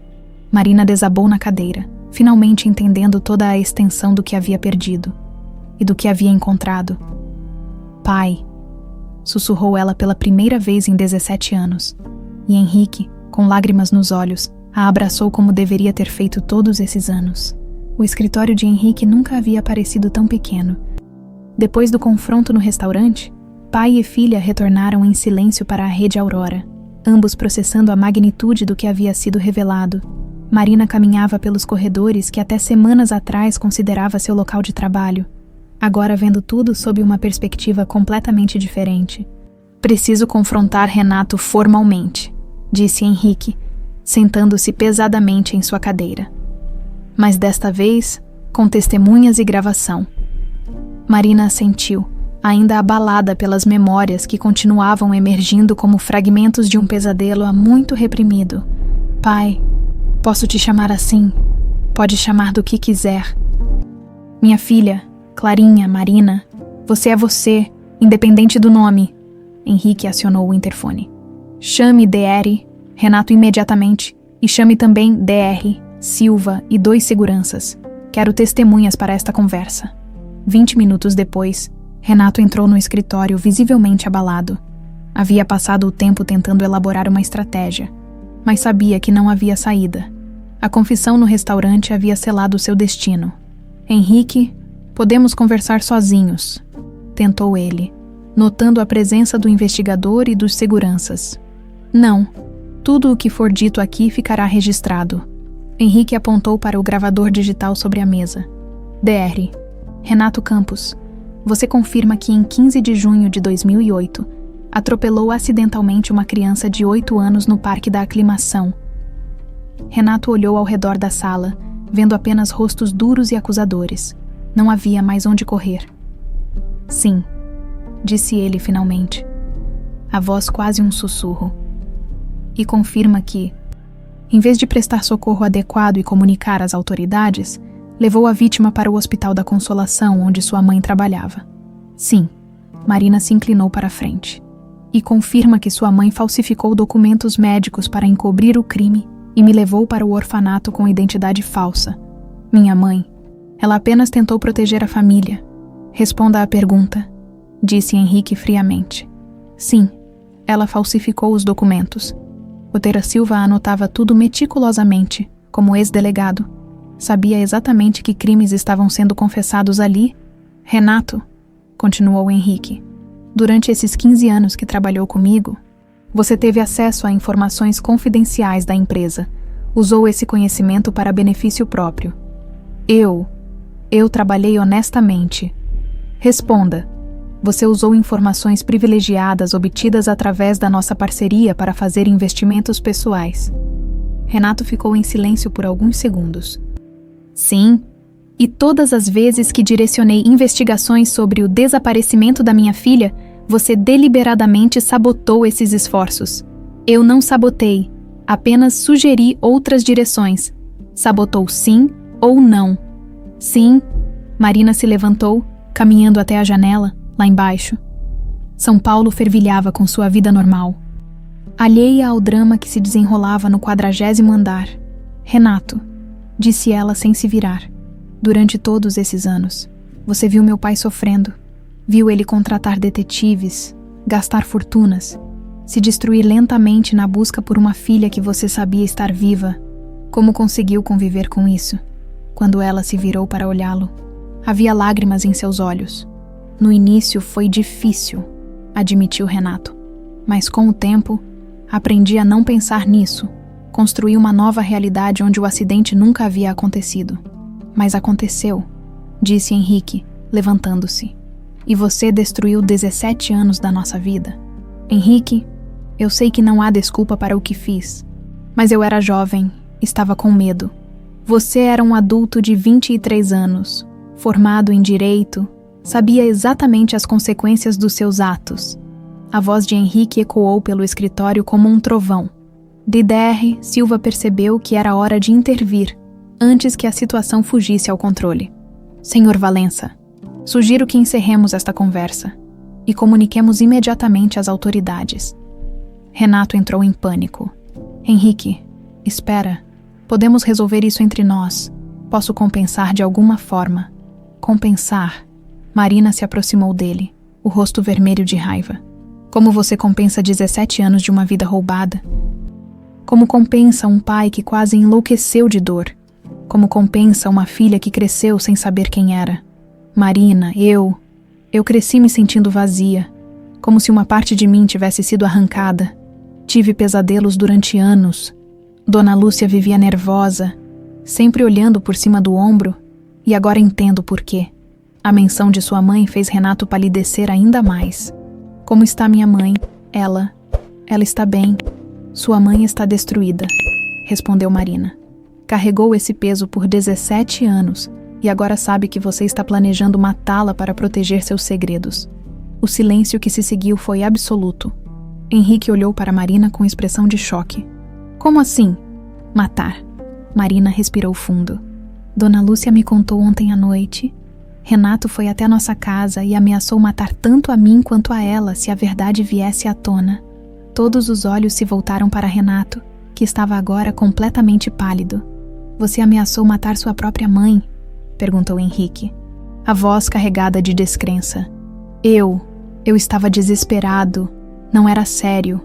Marina desabou na cadeira, finalmente entendendo toda a extensão do que havia perdido e do que havia encontrado. Pai, sussurrou ela pela primeira vez em 17 anos, e Henrique, com lágrimas nos olhos, a abraçou como deveria ter feito todos esses anos. O escritório de Henrique nunca havia parecido tão pequeno. Depois do confronto no restaurante, pai e filha retornaram em silêncio para a rede Aurora, ambos processando a magnitude do que havia sido revelado. Marina caminhava pelos corredores que até semanas atrás considerava seu local de trabalho, agora vendo tudo sob uma perspectiva completamente diferente. Preciso confrontar Renato formalmente, disse Henrique, sentando-se pesadamente em sua cadeira. Mas desta vez, com testemunhas e gravação. Marina assentiu, ainda abalada pelas memórias que continuavam emergindo como fragmentos de um pesadelo há muito reprimido. Pai, posso te chamar assim? Pode chamar do que quiser. Minha filha, Clarinha, Marina, você é você, independente do nome. Henrique acionou o interfone. Chame DR, Renato imediatamente, e chame também DR, Silva e 2 seguranças. Quero testemunhas para esta conversa. 20 minutos depois, Renato entrou no escritório visivelmente abalado. Havia passado o tempo tentando elaborar uma estratégia, mas sabia que não havia saída. A confissão no restaurante havia selado seu destino. Henrique, podemos conversar sozinhos, tentou ele, notando a presença do investigador e dos seguranças. Não, tudo o que for dito aqui ficará registrado. Henrique apontou para o gravador digital sobre a mesa. DR, Renato Campos, você confirma que em 15 de junho de 2008, atropelou acidentalmente uma criança de 8 anos no Parque da Aclimação. Renato olhou ao redor da sala, vendo apenas rostos duros e acusadores. Não havia mais onde correr. Sim, disse ele finalmente, a voz quase um sussurro. E confirma que, em vez de prestar socorro adequado e comunicar às autoridades, levou a vítima para o Hospital da Consolação, onde sua mãe trabalhava. Sim, Marina se inclinou para a frente. E confirma que sua mãe falsificou documentos médicos para encobrir o crime e me levou para o orfanato com identidade falsa. Minha mãe, ela apenas tentou proteger a família. Responda à pergunta, disse Henrique friamente. Sim, ela falsificou os documentos. Oteira Silva anotava tudo meticulosamente, como ex-delegado. Sabia exatamente que crimes estavam sendo confessados ali. Renato, continuou Henrique, durante esses 15 anos que trabalhou comigo, você teve acesso a informações confidenciais da empresa. Usou esse conhecimento para benefício próprio. Eu trabalhei honestamente. Responda. Você usou informações privilegiadas obtidas através da nossa parceria para fazer investimentos pessoais. Renato ficou em silêncio por alguns segundos. Sim, e todas as vezes que direcionei investigações sobre o desaparecimento da minha filha, você deliberadamente sabotou esses esforços. Eu não sabotei, apenas sugeri outras direções. Sabotou sim ou não? Sim. Marina se levantou, caminhando até a janela, lá embaixo. São Paulo fervilhava com sua vida normal, alheia ao drama que se desenrolava no 40º andar. Renato, disse ela sem se virar. Durante todos esses anos, você viu meu pai sofrendo. Viu ele contratar detetives, gastar fortunas, se destruir lentamente na busca por uma filha que você sabia estar viva. Como conseguiu conviver com isso? Quando ela se virou para olhá-lo, havia lágrimas em seus olhos. No início foi difícil, admitiu Renato. Mas com o tempo, aprendi a não pensar nisso. Construí uma nova realidade onde o acidente nunca havia acontecido. Mas aconteceu, disse Henrique, levantando-se. E você destruiu 17 anos da nossa vida. Henrique, eu sei que não há desculpa para o que fiz. Mas eu era jovem, estava com medo. Você era um adulto de 23 anos, formado em direito, sabia exatamente as consequências dos seus atos. A voz de Henrique ecoou pelo escritório como um trovão. De DR, Silva percebeu que era hora de intervir, antes que a situação fugisse ao controle. Senhor Valença, sugiro que encerremos esta conversa e comuniquemos imediatamente às autoridades. Renato entrou em pânico. Henrique, espera. Podemos resolver isso entre nós. Posso compensar de alguma forma. Compensar. Marina se aproximou dele, o rosto vermelho de raiva. Como você compensa 17 anos de uma vida roubada? Como compensa um pai que quase enlouqueceu de dor? Como compensa uma filha que cresceu sem saber quem era? Marina, eu cresci me sentindo vazia, como se uma parte de mim tivesse sido arrancada. Tive pesadelos durante anos. Dona Lúcia vivia nervosa, sempre olhando por cima do ombro, e agora entendo por quê. A menção de sua mãe fez Renato palidecer ainda mais. Como está minha mãe? Ela está bem. Sua mãe está destruída, respondeu Marina. Carregou esse peso por 17 anos e agora sabe que você está planejando matá-la para proteger seus segredos. O silêncio que se seguiu foi absoluto. Henrique olhou para Marina com expressão de choque. Como assim? Matar. Marina respirou fundo. Dona Lúcia me contou ontem à noite. Renato foi até nossa casa e ameaçou matar tanto a mim quanto a ela se a verdade viesse à tona. Todos os olhos se voltaram para Renato, que estava agora completamente pálido. Você ameaçou matar sua própria mãe? Perguntou Henrique. A voz carregada de descrença. Eu estava desesperado. Não era sério.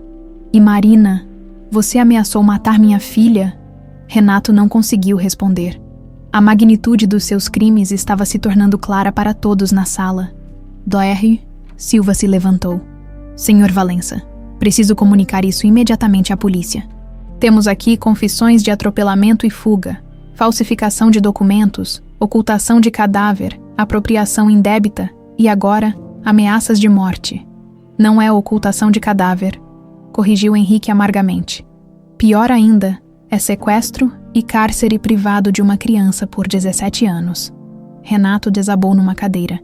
E Marina, você ameaçou matar minha filha? Renato não conseguiu responder. A magnitude dos seus crimes estava se tornando clara para todos na sala. Dr. Silva se levantou. Senhor Valença, preciso comunicar isso imediatamente à polícia. Temos aqui confissões de atropelamento e fuga, falsificação de documentos, ocultação de cadáver, apropriação indébita e agora, ameaças de morte. Não é ocultação de cadáver, corrigiu Henrique amargamente. Pior ainda, é sequestro e cárcere privado de uma criança por 17 anos. Renato desabou numa cadeira.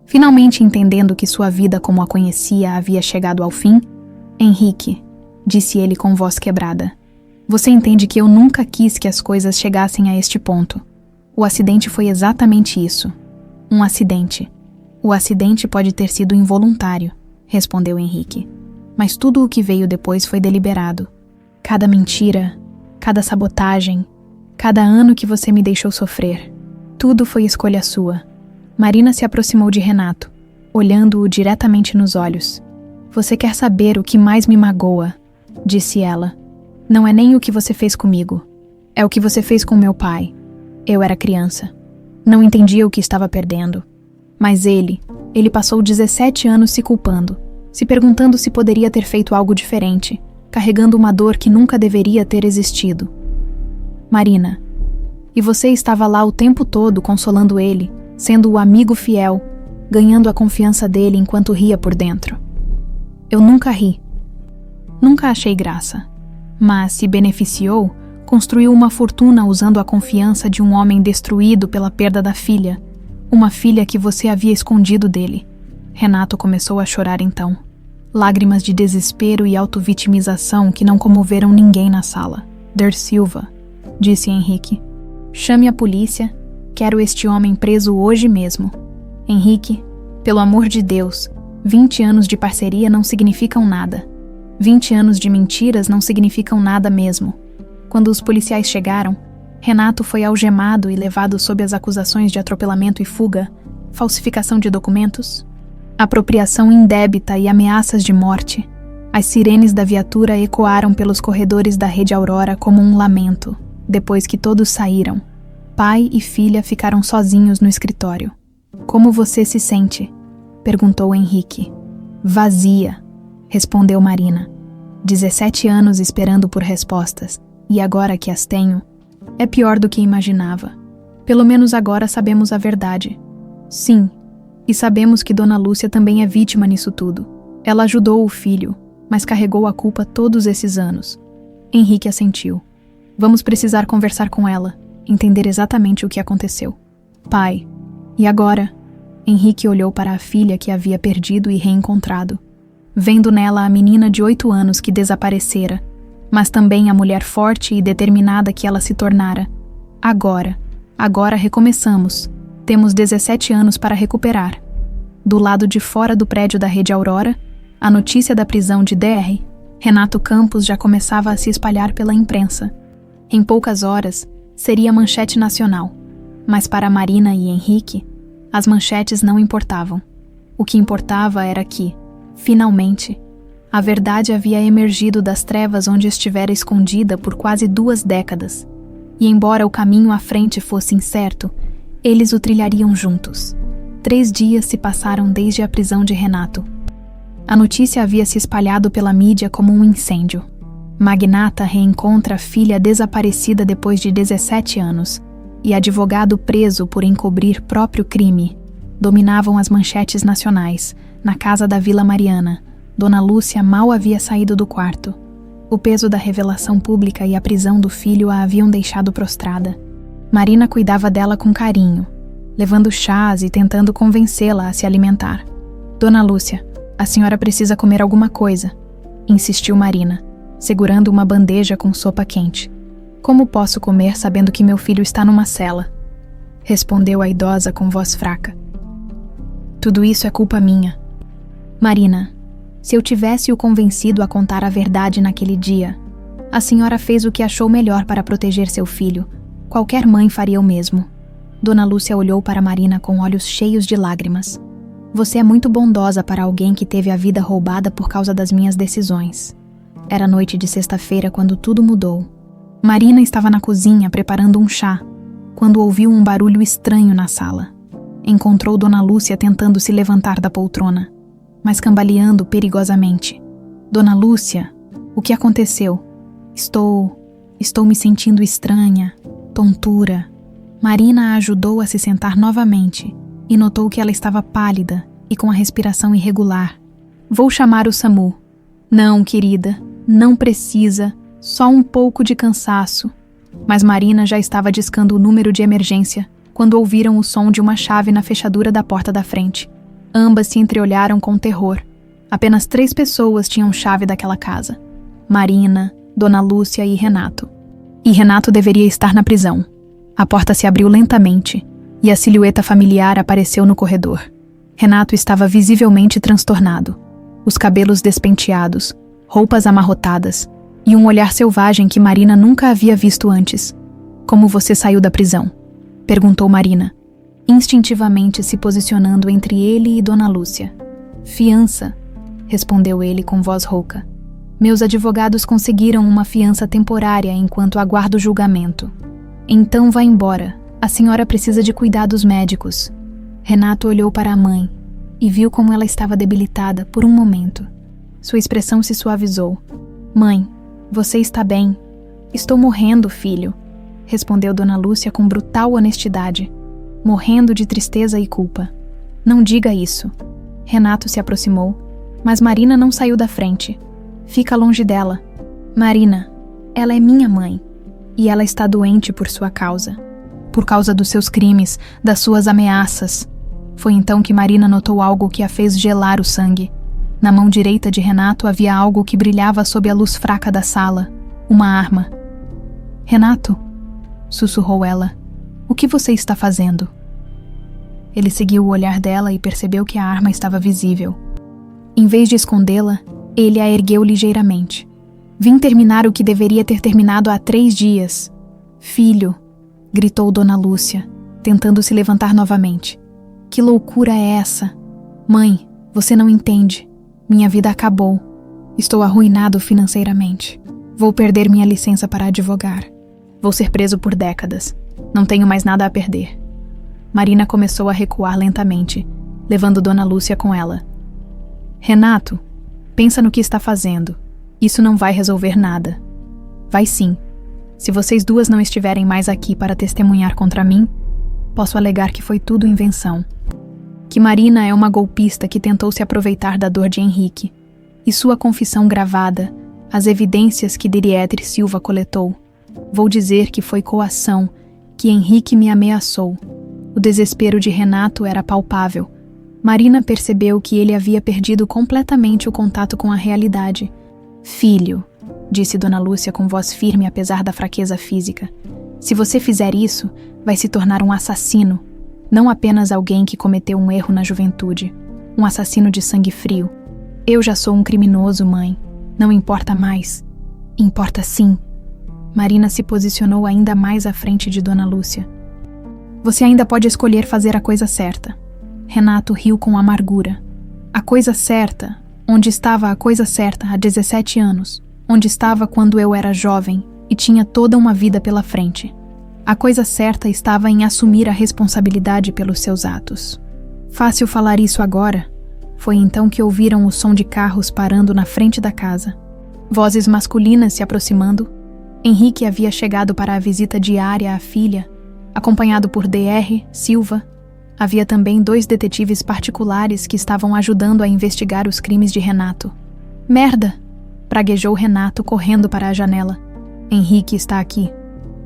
Finalmente entendendo que sua vida como a conhecia havia chegado ao fim, Henrique, disse ele com voz quebrada, você entende que eu nunca quis que as coisas chegassem a este ponto. O acidente foi exatamente isso. Um acidente. O acidente pode ter sido involuntário, respondeu Henrique. Mas tudo o que veio depois foi deliberado. Cada mentira, cada sabotagem, cada ano que você me deixou sofrer. Tudo foi escolha sua. Marina se aproximou de Renato, olhando-o diretamente nos olhos. Você quer saber o que mais me magoa, disse ela. Não é nem o que você fez comigo. É o que você fez com meu pai. Eu era criança. Não entendia o que estava perdendo. Mas ele passou 17 anos se culpando, se perguntando se poderia ter feito algo diferente, carregando uma dor que nunca deveria ter existido. Marina, e você estava lá o tempo todo consolando ele, sendo o amigo fiel, ganhando a confiança dele enquanto ria por dentro. Eu nunca ri. Nunca achei graça. Mas se beneficiou, construiu uma fortuna usando a confiança de um homem destruído pela perda da filha, uma filha que você havia escondido dele. Renato começou a chorar então. Lágrimas de desespero e autovitimização que não comoveram ninguém na sala. Dr. Silva, disse Henrique. Chame a polícia, quero este homem preso hoje mesmo. Henrique, pelo amor de Deus, 20 anos de parceria não significam nada. 20 anos de mentiras não significam nada mesmo. Quando os policiais chegaram, Renato foi algemado e levado sob as acusações de atropelamento e fuga, falsificação de documentos, apropriação indébita e ameaças de morte. As sirenes da viatura ecoaram pelos corredores da Rede Aurora como um lamento, depois que todos saíram. Pai e filha ficaram sozinhos no escritório. Como você se sente? Perguntou Henrique. Vazia, respondeu Marina. 17 anos esperando por respostas, e agora que as tenho, é pior do que imaginava. Pelo menos agora sabemos a verdade. Sim, e sabemos que Dona Lúcia também é vítima nisso tudo. Ela ajudou o filho, mas carregou a culpa todos esses anos. Henrique assentiu. Vamos precisar conversar com ela, entender exatamente o que aconteceu. Pai, e agora? Henrique olhou para a filha que havia perdido e reencontrado, vendo nela a menina de 8 anos que desaparecera, mas também a mulher forte e determinada que ela se tornara. Agora recomeçamos. Temos 17 anos para recuperar. Do lado de fora do prédio da Rede Aurora, a notícia da prisão de Dr. Renato Campos já começava a se espalhar pela imprensa. Em poucas horas, seria manchete nacional. Mas para Marina e Henrique, as manchetes não importavam. O que importava era que, finalmente, a verdade havia emergido das trevas onde estivera escondida por quase 2 décadas. E embora o caminho à frente fosse incerto, eles o trilhariam juntos. 3 dias se passaram desde a prisão de Renato. A notícia havia se espalhado pela mídia como um incêndio. Magnata reencontra filha desaparecida depois de 17 anos e advogado preso por encobrir próprio crime. Dominavam as manchetes nacionais. Na casa da Vila Mariana, Dona Lúcia mal havia saído do quarto. O peso da revelação pública e a prisão do filho a haviam deixado prostrada. Marina cuidava dela com carinho, levando chás e tentando convencê-la a se alimentar. Dona Lúcia, a senhora precisa comer alguma coisa, insistiu Marina, segurando uma bandeja com sopa quente. Como posso comer sabendo que meu filho está numa cela? Respondeu a idosa com voz fraca. Tudo isso é culpa minha. Marina, se eu tivesse o convencido a contar a verdade naquele dia, a senhora fez o que achou melhor para proteger seu filho. Qualquer mãe faria o mesmo. Dona Lúcia olhou para Marina com olhos cheios de lágrimas. Você é muito bondosa para alguém que teve a vida roubada por causa das minhas decisões. Era noite de sexta-feira quando tudo mudou. Marina estava na cozinha preparando um chá, quando ouviu um barulho estranho na sala. Encontrou Dona Lúcia tentando se levantar da poltrona, mas cambaleando perigosamente. Dona Lúcia, o que aconteceu? Estou me sentindo estranha, tontura. Marina a ajudou a se sentar novamente e notou que ela estava pálida e com a respiração irregular. Vou chamar o SAMU. Não, querida, não precisa, só um pouco de cansaço. Mas Marina já estava discando o número de emergência quando ouviram o som de uma chave na fechadura da porta da frente. Ambas se entreolharam com terror. Apenas 3 pessoas tinham chave daquela casa: Marina, Dona Lúcia e Renato. E Renato deveria estar na prisão. A porta se abriu lentamente e a silhueta familiar apareceu no corredor. Renato estava visivelmente transtornado. Os cabelos despenteados, roupas amarrotadas e um olhar selvagem que Marina nunca havia visto antes. Como você saiu da prisão? Perguntou Marina, instintivamente se posicionando entre ele e Dona Lúcia. Fiança, respondeu ele com voz rouca. Meus advogados conseguiram uma fiança temporária enquanto aguardo o julgamento. Então vá embora, a senhora precisa de cuidados médicos. Renato olhou para a mãe e viu como ela estava debilitada por um momento. Sua expressão se suavizou. Mãe, você está bem? Estou morrendo, filho, respondeu Dona Lúcia com brutal honestidade, morrendo de tristeza e culpa. Não diga isso. Renato se aproximou, mas Marina não saiu da frente. Fica longe dela. Marina, ela é minha mãe, e ela está doente por sua causa. Por causa dos seus crimes, das suas ameaças. Foi então que Marina notou algo que a fez gelar o sangue. Na mão direita de Renato havia algo que brilhava sob a luz fraca da sala. Uma arma. Renato, sussurrou ela, o que você está fazendo? Ele seguiu o olhar dela e percebeu que a arma estava visível. Em vez de escondê-la, ele a ergueu ligeiramente. Vim terminar o que deveria ter terminado há 3 dias. Filho, gritou Dona Lúcia, tentando se levantar novamente. Que loucura é essa? Mãe, você não entende. Minha vida acabou. Estou arruinado financeiramente. Vou perder minha licença para advogar. Vou ser preso por décadas. Não tenho mais nada a perder. Marina começou a recuar lentamente, levando Dona Lúcia com ela. Renato, pensa no que está fazendo. Isso não vai resolver nada. Vai sim. Se vocês duas não estiverem mais aqui para testemunhar contra mim, posso alegar que foi tudo invenção. Que Marina é uma golpista que tentou se aproveitar da dor de Henrique. E sua confissão gravada, as evidências que Dirietri Silva coletou. Vou dizer que foi coação, que Henrique me ameaçou. O desespero de Renato era palpável. Marina percebeu que ele havia perdido completamente o contato com a realidade. Filho, disse Dona Lúcia com voz firme apesar da fraqueza física, se você fizer isso, vai se tornar um assassino, não apenas alguém que cometeu um erro na juventude, um assassino de sangue frio. Eu já sou um criminoso, mãe. Não importa mais. Importa sim. Marina se posicionou ainda mais à frente de Dona Lúcia. Você ainda pode escolher fazer a coisa certa. Renato riu com amargura. A coisa certa? Onde estava a coisa certa há 17 anos? Onde estava quando eu era jovem e tinha toda uma vida pela frente? A coisa certa estava em assumir a responsabilidade pelos seus atos. Fácil falar isso agora. Foi então que ouviram o som de carros parando na frente da casa. Vozes masculinas se aproximando. Henrique havia chegado para a visita diária à filha, acompanhado por Dr. Silva. Havia também 2 detetives particulares que estavam ajudando a investigar os crimes de Renato. Merda! Praguejou Renato correndo para a janela. Henrique está aqui.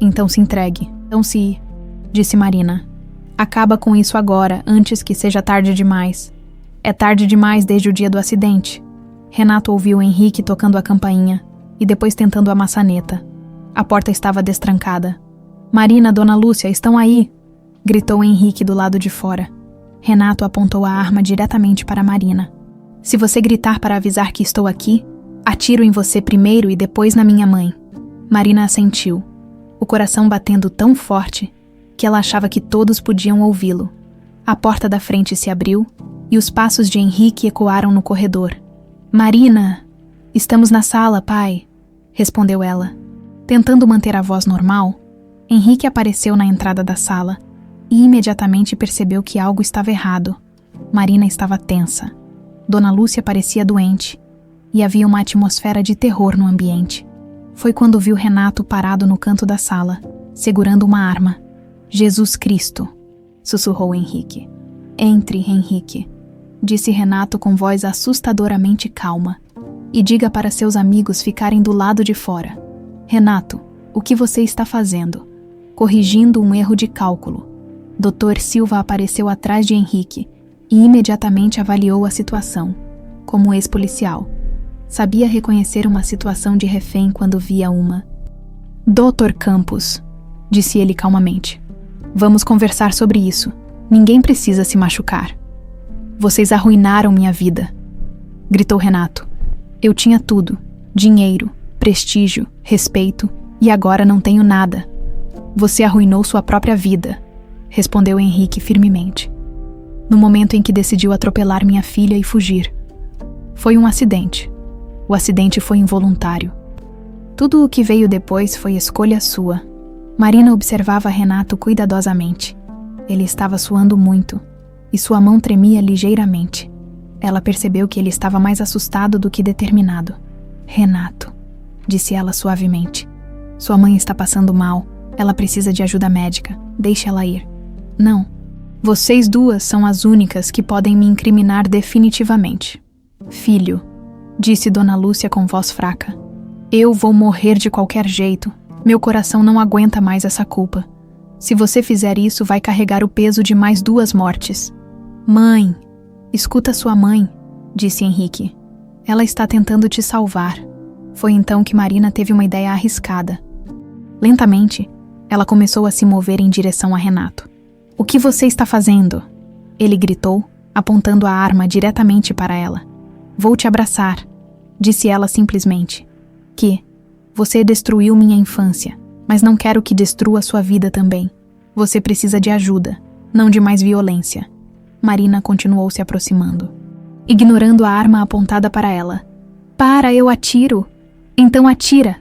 Então se entregue. Então se... disse Marina. Acaba com isso agora, antes que seja tarde demais. É tarde demais desde o dia do acidente. Renato ouviu Henrique tocando a campainha e depois tentando a maçaneta. A porta estava destrancada. Marina, Dona Lúcia, estão aí! Gritou Henrique do lado de fora. Renato apontou a arma diretamente para Marina. Se você gritar para avisar que estou aqui, atiro em você primeiro e depois na minha mãe. Marina assentiu, o coração batendo tão forte que ela achava que todos podiam ouvi-lo. A porta da frente se abriu e os passos de Henrique ecoaram no corredor. Marina! Estamos na sala, pai, respondeu ela. Tentando manter a voz normal, Henrique apareceu na entrada da sala e imediatamente percebeu que algo estava errado. Marina estava tensa. Dona Lúcia parecia doente e havia uma atmosfera de terror no ambiente. Foi quando viu Renato parado no canto da sala, segurando uma arma. Jesus Cristo, sussurrou Henrique. Entre, Henrique, disse Renato com voz assustadoramente calma. E diga para seus amigos ficarem do lado de fora. Renato, o que você está fazendo? Corrigindo um erro de cálculo. Dr. Silva apareceu atrás de Henrique e imediatamente avaliou a situação, como ex-policial. Sabia reconhecer uma situação de refém quando via uma. Dr. Campos, disse ele calmamente. Vamos conversar sobre isso. Ninguém precisa se machucar. Vocês arruinaram minha vida, gritou Renato. Eu tinha tudo, dinheiro, prestígio, respeito, e agora não tenho nada. Você arruinou sua própria vida, respondeu Henrique firmemente. No momento em que decidiu atropelar minha filha e fugir. Foi um acidente. O acidente foi involuntário. Tudo o que veio depois foi escolha sua. Marina observava Renato cuidadosamente. Ele estava suando muito, e sua mão tremia ligeiramente. Ela percebeu que ele estava mais assustado do que determinado. Renato, disse ela suavemente. Sua mãe está passando mal. Ela precisa de ajuda médica. Deixe ela ir. Não. Vocês duas são as únicas que podem me incriminar definitivamente. Filho, disse Dona Lúcia com voz fraca. Eu vou morrer de qualquer jeito. Meu coração não aguenta mais essa culpa. Se você fizer isso, vai carregar o peso de mais 2 mortes. Mãe, escuta sua mãe, disse Henrique. Ela está tentando te salvar. Foi então que Marina teve uma ideia arriscada. Lentamente, ela começou a se mover em direção a Renato. O que você está fazendo? Ele gritou, apontando a arma diretamente para ela. Vou te abraçar, disse ela simplesmente. Que? Você destruiu minha infância, mas não quero que destrua sua vida também. Você precisa de ajuda, não de mais violência. Marina continuou se aproximando, ignorando a arma apontada para ela. Para, eu atiro. Então atira,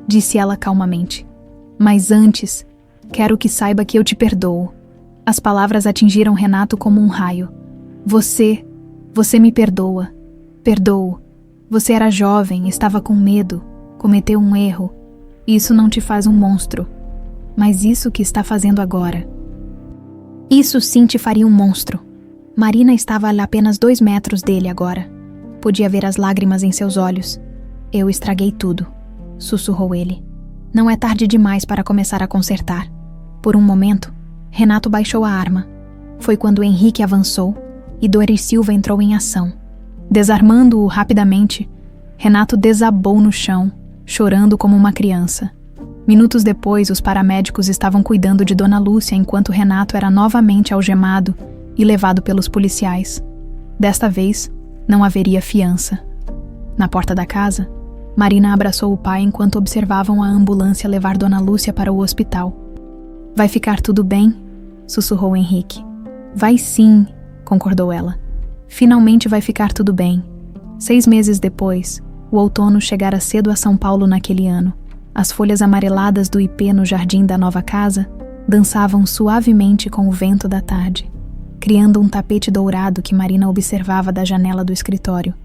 disse ela calmamente. Mas antes, quero que saiba que eu te perdoo. As palavras atingiram Renato como um raio. Você me perdoa. Perdoo. Você era jovem, estava com medo, cometeu um erro. Isso não te faz um monstro. Mas isso que está fazendo agora. Isso sim te faria um monstro. Marina estava a apenas 2 metros dele agora. Podia ver as lágrimas em seus olhos. Eu estraguei tudo, sussurrou ele. Não é tarde demais para começar a consertar. Por um momento, Renato baixou a arma. Foi quando Henrique avançou e Dr. Silva entrou em ação. Desarmando-o rapidamente, Renato desabou no chão, chorando como uma criança. Minutos depois, os paramédicos estavam cuidando de Dona Lúcia enquanto Renato era novamente algemado e levado pelos policiais. Desta vez, não haveria fiança. Na porta da casa, Marina abraçou o pai enquanto observavam a ambulância levar Dona Lúcia para o hospital. Vai ficar tudo bem? sussurrou Henrique. Vai sim, concordou ela. Finalmente vai ficar tudo bem. 6 meses depois, o outono chegara cedo a São Paulo naquele ano. As folhas amareladas do ipê no jardim da nova casa dançavam suavemente com o vento da tarde, criando um tapete dourado que Marina observava da janela do escritório.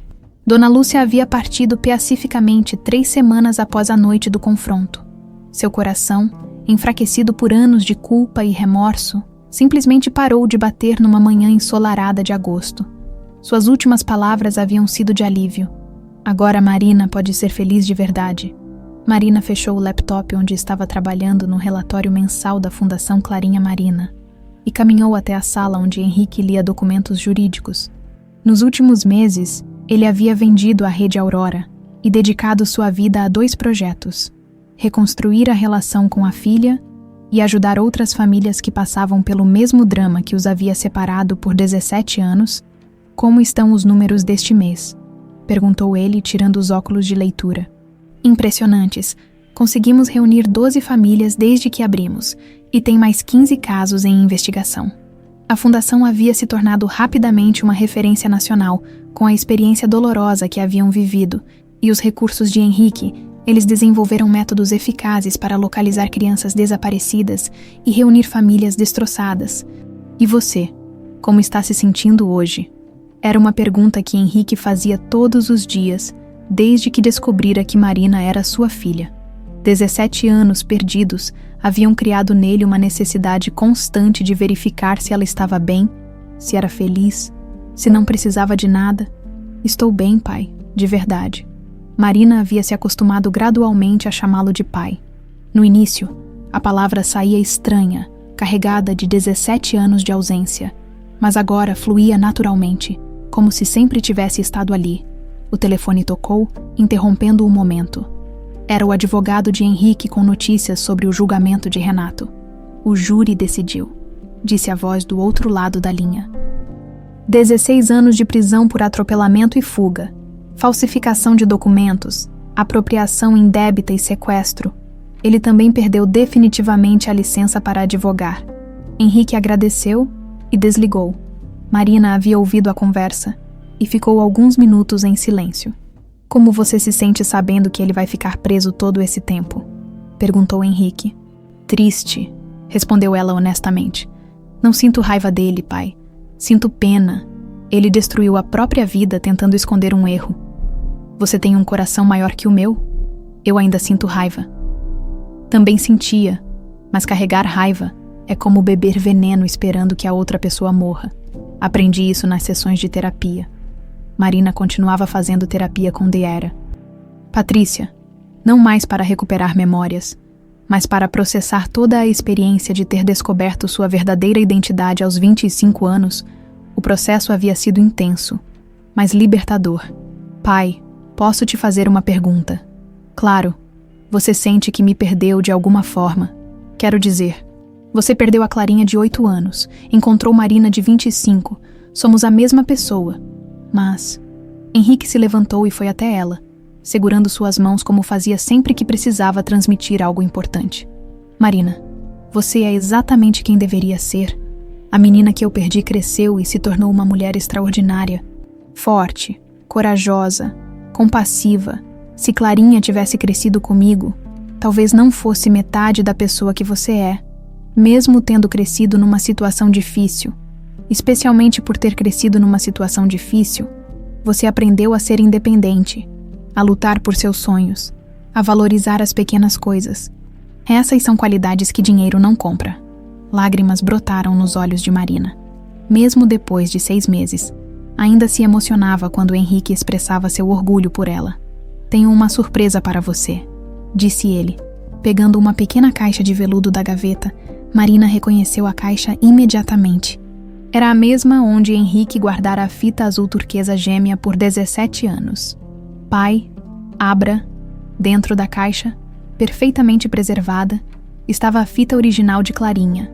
Dona Lúcia havia partido pacificamente 3 semanas após a noite do confronto. Seu coração, enfraquecido por anos de culpa e remorso, simplesmente parou de bater numa manhã ensolarada de agosto. Suas últimas palavras haviam sido de alívio. Agora Marina pode ser feliz de verdade. Marina fechou o laptop onde estava trabalhando no relatório mensal da Fundação Clarinha Marina e caminhou até a sala onde Henrique lia documentos jurídicos. Nos últimos meses, ele havia vendido a Rede Aurora e dedicado sua vida a 2 projetos: reconstruir a relação com a filha e ajudar outras famílias que passavam pelo mesmo drama que os havia separado por 17 anos. Como estão os números deste mês? Perguntou ele, tirando os óculos de leitura. Impressionantes. Conseguimos reunir 12 famílias desde que abrimos, e tem mais 15 casos em investigação. A fundação havia se tornado rapidamente uma referência nacional, com a experiência dolorosa que haviam vivido, e os recursos de Henrique. Eles desenvolveram métodos eficazes para localizar crianças desaparecidas e reunir famílias destroçadas. E você, como está se sentindo hoje? Era uma pergunta que Henrique fazia todos os dias, desde que descobrira que Marina era sua filha. 17 anos perdidos haviam criado nele uma necessidade constante de verificar se ela estava bem, se era feliz, se não precisava de nada. Estou bem, pai, de verdade. Marina havia se acostumado gradualmente a chamá-lo de pai. No início, a palavra saía estranha, carregada de 17 anos de ausência, mas agora fluía naturalmente, como se sempre tivesse estado ali. O telefone tocou, interrompendo o momento. Era o advogado de Henrique com notícias sobre o julgamento de Renato. O júri decidiu, disse a voz do outro lado da linha. 16 anos de prisão por atropelamento e fuga, falsificação de documentos, apropriação indébita e sequestro. Ele também perdeu definitivamente a licença para advogar. Henrique agradeceu e desligou. Marina havia ouvido a conversa e ficou alguns minutos em silêncio. Como você se sente sabendo que ele vai ficar preso todo esse tempo? Perguntou Henrique. Triste, respondeu ela honestamente. Não sinto raiva dele, pai. Sinto pena. Ele destruiu a própria vida tentando esconder um erro. Você tem um coração maior que o meu? Eu ainda sinto raiva. Também sentia, mas carregar raiva é como beber veneno esperando que a outra pessoa morra. Aprendi isso nas sessões de terapia. Marina continuava fazendo terapia com Deera. Patrícia, não mais para recuperar memórias, mas para processar toda a experiência de ter descoberto sua verdadeira identidade aos 25 anos, o processo havia sido intenso, mas libertador. Pai, posso te fazer uma pergunta? Claro, você sente que me perdeu de alguma forma. Quero dizer, você perdeu a Clarinha de 8 anos, encontrou Marina de 25, somos a mesma pessoa. Mas Henrique se levantou e foi até ela, segurando suas mãos como fazia sempre que precisava transmitir algo importante. Marina, você é exatamente quem deveria ser. A menina que eu perdi cresceu e se tornou uma mulher extraordinária, forte, corajosa, compassiva. Se Clarinha tivesse crescido comigo, talvez não fosse metade da pessoa que você é, mesmo tendo crescido numa situação difícil. Especialmente por ter crescido numa situação difícil, você aprendeu a ser independente, a lutar por seus sonhos, a valorizar as pequenas coisas. Essas são qualidades que dinheiro não compra. Lágrimas brotaram nos olhos de Marina. Mesmo depois de 6 meses, ainda se emocionava quando Henrique expressava seu orgulho por ela. Tenho uma surpresa para você, disse ele. Pegando uma pequena caixa de veludo da gaveta, Marina reconheceu a caixa imediatamente. Era a mesma onde Henrique guardara a fita azul turquesa gêmea por 17 anos. Pai, abra. Dentro da caixa, perfeitamente preservada, estava a fita original de Clarinha,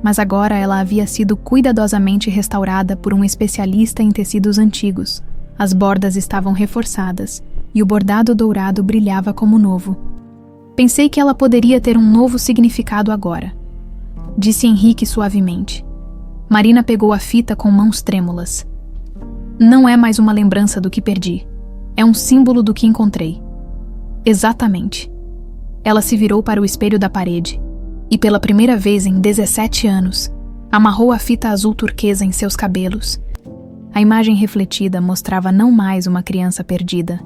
mas agora ela havia sido cuidadosamente restaurada por um especialista em tecidos antigos. As bordas estavam reforçadas e o bordado dourado brilhava como novo. Pensei que ela poderia ter um novo significado agora. disse Henrique suavemente. Marina pegou a fita com mãos trêmulas. Não é mais uma lembrança do que perdi. É um símbolo do que encontrei. Exatamente. Ela se virou para o espelho da parede e, pela primeira vez em 17 anos, amarrou a fita azul turquesa em seus cabelos. A imagem refletida mostrava não mais uma criança perdida,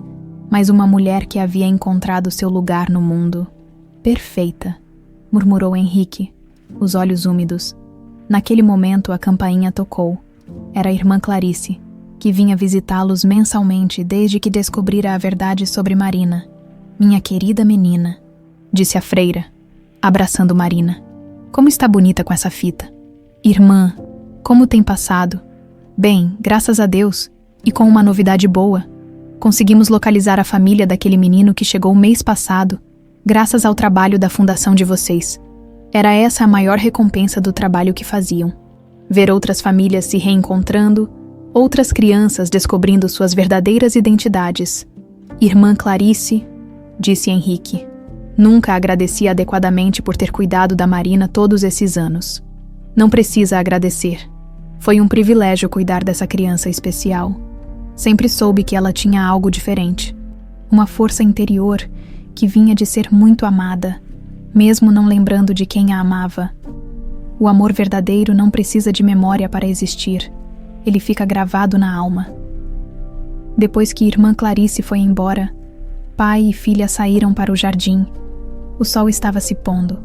mas uma mulher que havia encontrado seu lugar no mundo. Perfeita, murmurou Henrique, os olhos úmidos. Naquele momento a campainha tocou. Era a irmã Clarice, que vinha visitá-los mensalmente desde que descobrira a verdade sobre Marina. Minha querida menina, disse a freira, abraçando Marina. Como está bonita com essa fita. Irmã, como tem passado? Bem, graças a Deus, e com uma novidade boa. Conseguimos localizar a família daquele menino que chegou mês passado, graças ao trabalho da fundação de vocês. Era essa a maior recompensa do trabalho que faziam. Ver outras famílias se reencontrando, outras crianças descobrindo suas verdadeiras identidades. Irmã Clarice, disse Henrique. Nunca agradeci adequadamente por ter cuidado da Marina todos esses anos. Não precisa agradecer. Foi um privilégio cuidar dessa criança especial. Sempre soube que ela tinha algo diferente. Uma força interior que vinha de ser muito amada, mesmo não lembrando de quem a amava. O amor verdadeiro não precisa de memória para existir. Ele fica gravado na alma. Depois que irmã Clarice foi embora, pai e filha saíram para o jardim. O sol estava se pondo,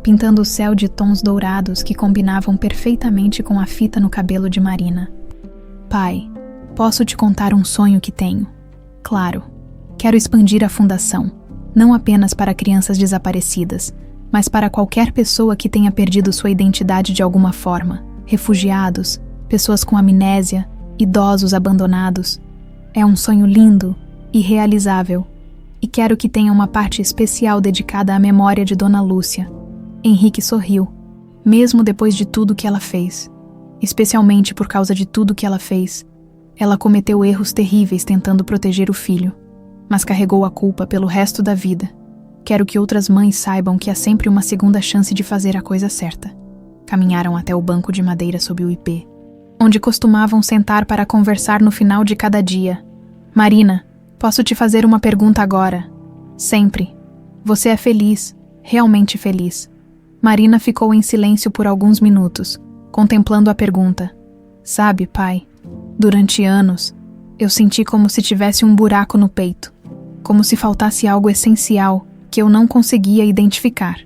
pintando o céu de tons dourados que combinavam perfeitamente com a fita no cabelo de Marina. Pai, posso te contar um sonho que tenho? Claro, quero expandir a fundação, não apenas para crianças desaparecidas, mas para qualquer pessoa que tenha perdido sua identidade de alguma forma, refugiados, pessoas com amnésia, idosos abandonados. É um sonho lindo e realizável, e quero que tenha uma parte especial dedicada à memória de Dona Lúcia. Henrique sorriu, mesmo depois de tudo que ela fez. Especialmente por causa de tudo que ela fez. Ela cometeu erros terríveis tentando proteger o filho, mas carregou a culpa pelo resto da vida. Quero que outras mães saibam que há sempre uma segunda chance de fazer a coisa certa. Caminharam até o banco de madeira sob o ipê, onde costumavam sentar para conversar no final de cada dia. Marina, posso te fazer uma pergunta agora? Sempre. Você é feliz, realmente feliz? Marina ficou em silêncio por alguns minutos, contemplando a pergunta. Sabe, pai, durante anos, eu senti como se tivesse um buraco no peito, como se faltasse algo essencial que eu não conseguia identificar.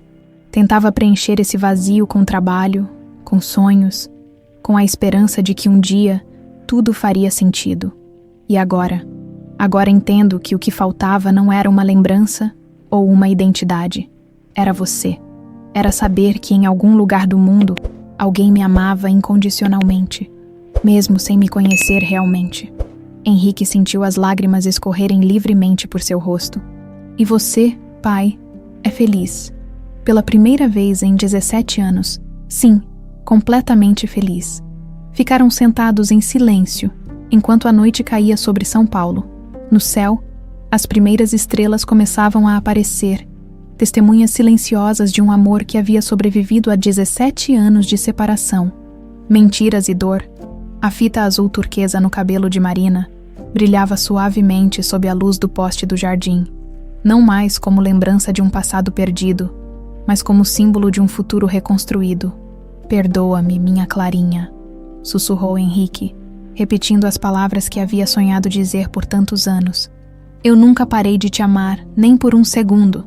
Tentava preencher esse vazio com trabalho, com sonhos, com a esperança de que um dia tudo faria sentido. E agora entendo que o que faltava não era uma lembrança ou uma identidade. Era você. Era saber que em algum lugar do mundo alguém me amava incondicionalmente, mesmo sem me conhecer realmente. Henrique sentiu as lágrimas escorrerem livremente por seu rosto. E você, pai, é feliz. Pela primeira vez em 17 anos. Sim, completamente feliz. Ficaram sentados em silêncio, enquanto a noite caía sobre São Paulo. No céu, as primeiras estrelas começavam a aparecer, testemunhas silenciosas de um amor que havia sobrevivido a 17 anos de separação. Mentiras e dor. A fita azul turquesa no cabelo de Marina brilhava suavemente sob a luz do poste do jardim, não mais como lembrança de um passado perdido, mas como símbolo de um futuro reconstruído. Perdoa-me, minha Clarinha, sussurrou Henrique, repetindo as palavras que havia sonhado dizer por tantos anos. Eu nunca parei de te amar, nem por um segundo.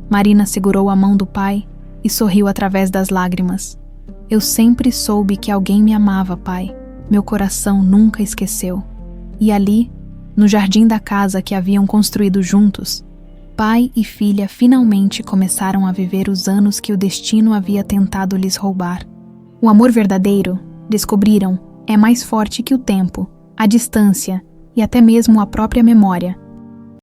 Marina segurou a mão do pai e sorriu através das lágrimas. Eu sempre soube que alguém me amava, pai. Meu coração nunca esqueceu. E ali, no jardim da casa que haviam construído juntos, pai e filha finalmente começaram a viver os anos que o destino havia tentado lhes roubar. O amor verdadeiro, descobriram, é mais forte que o tempo, a distância e até mesmo a própria memória.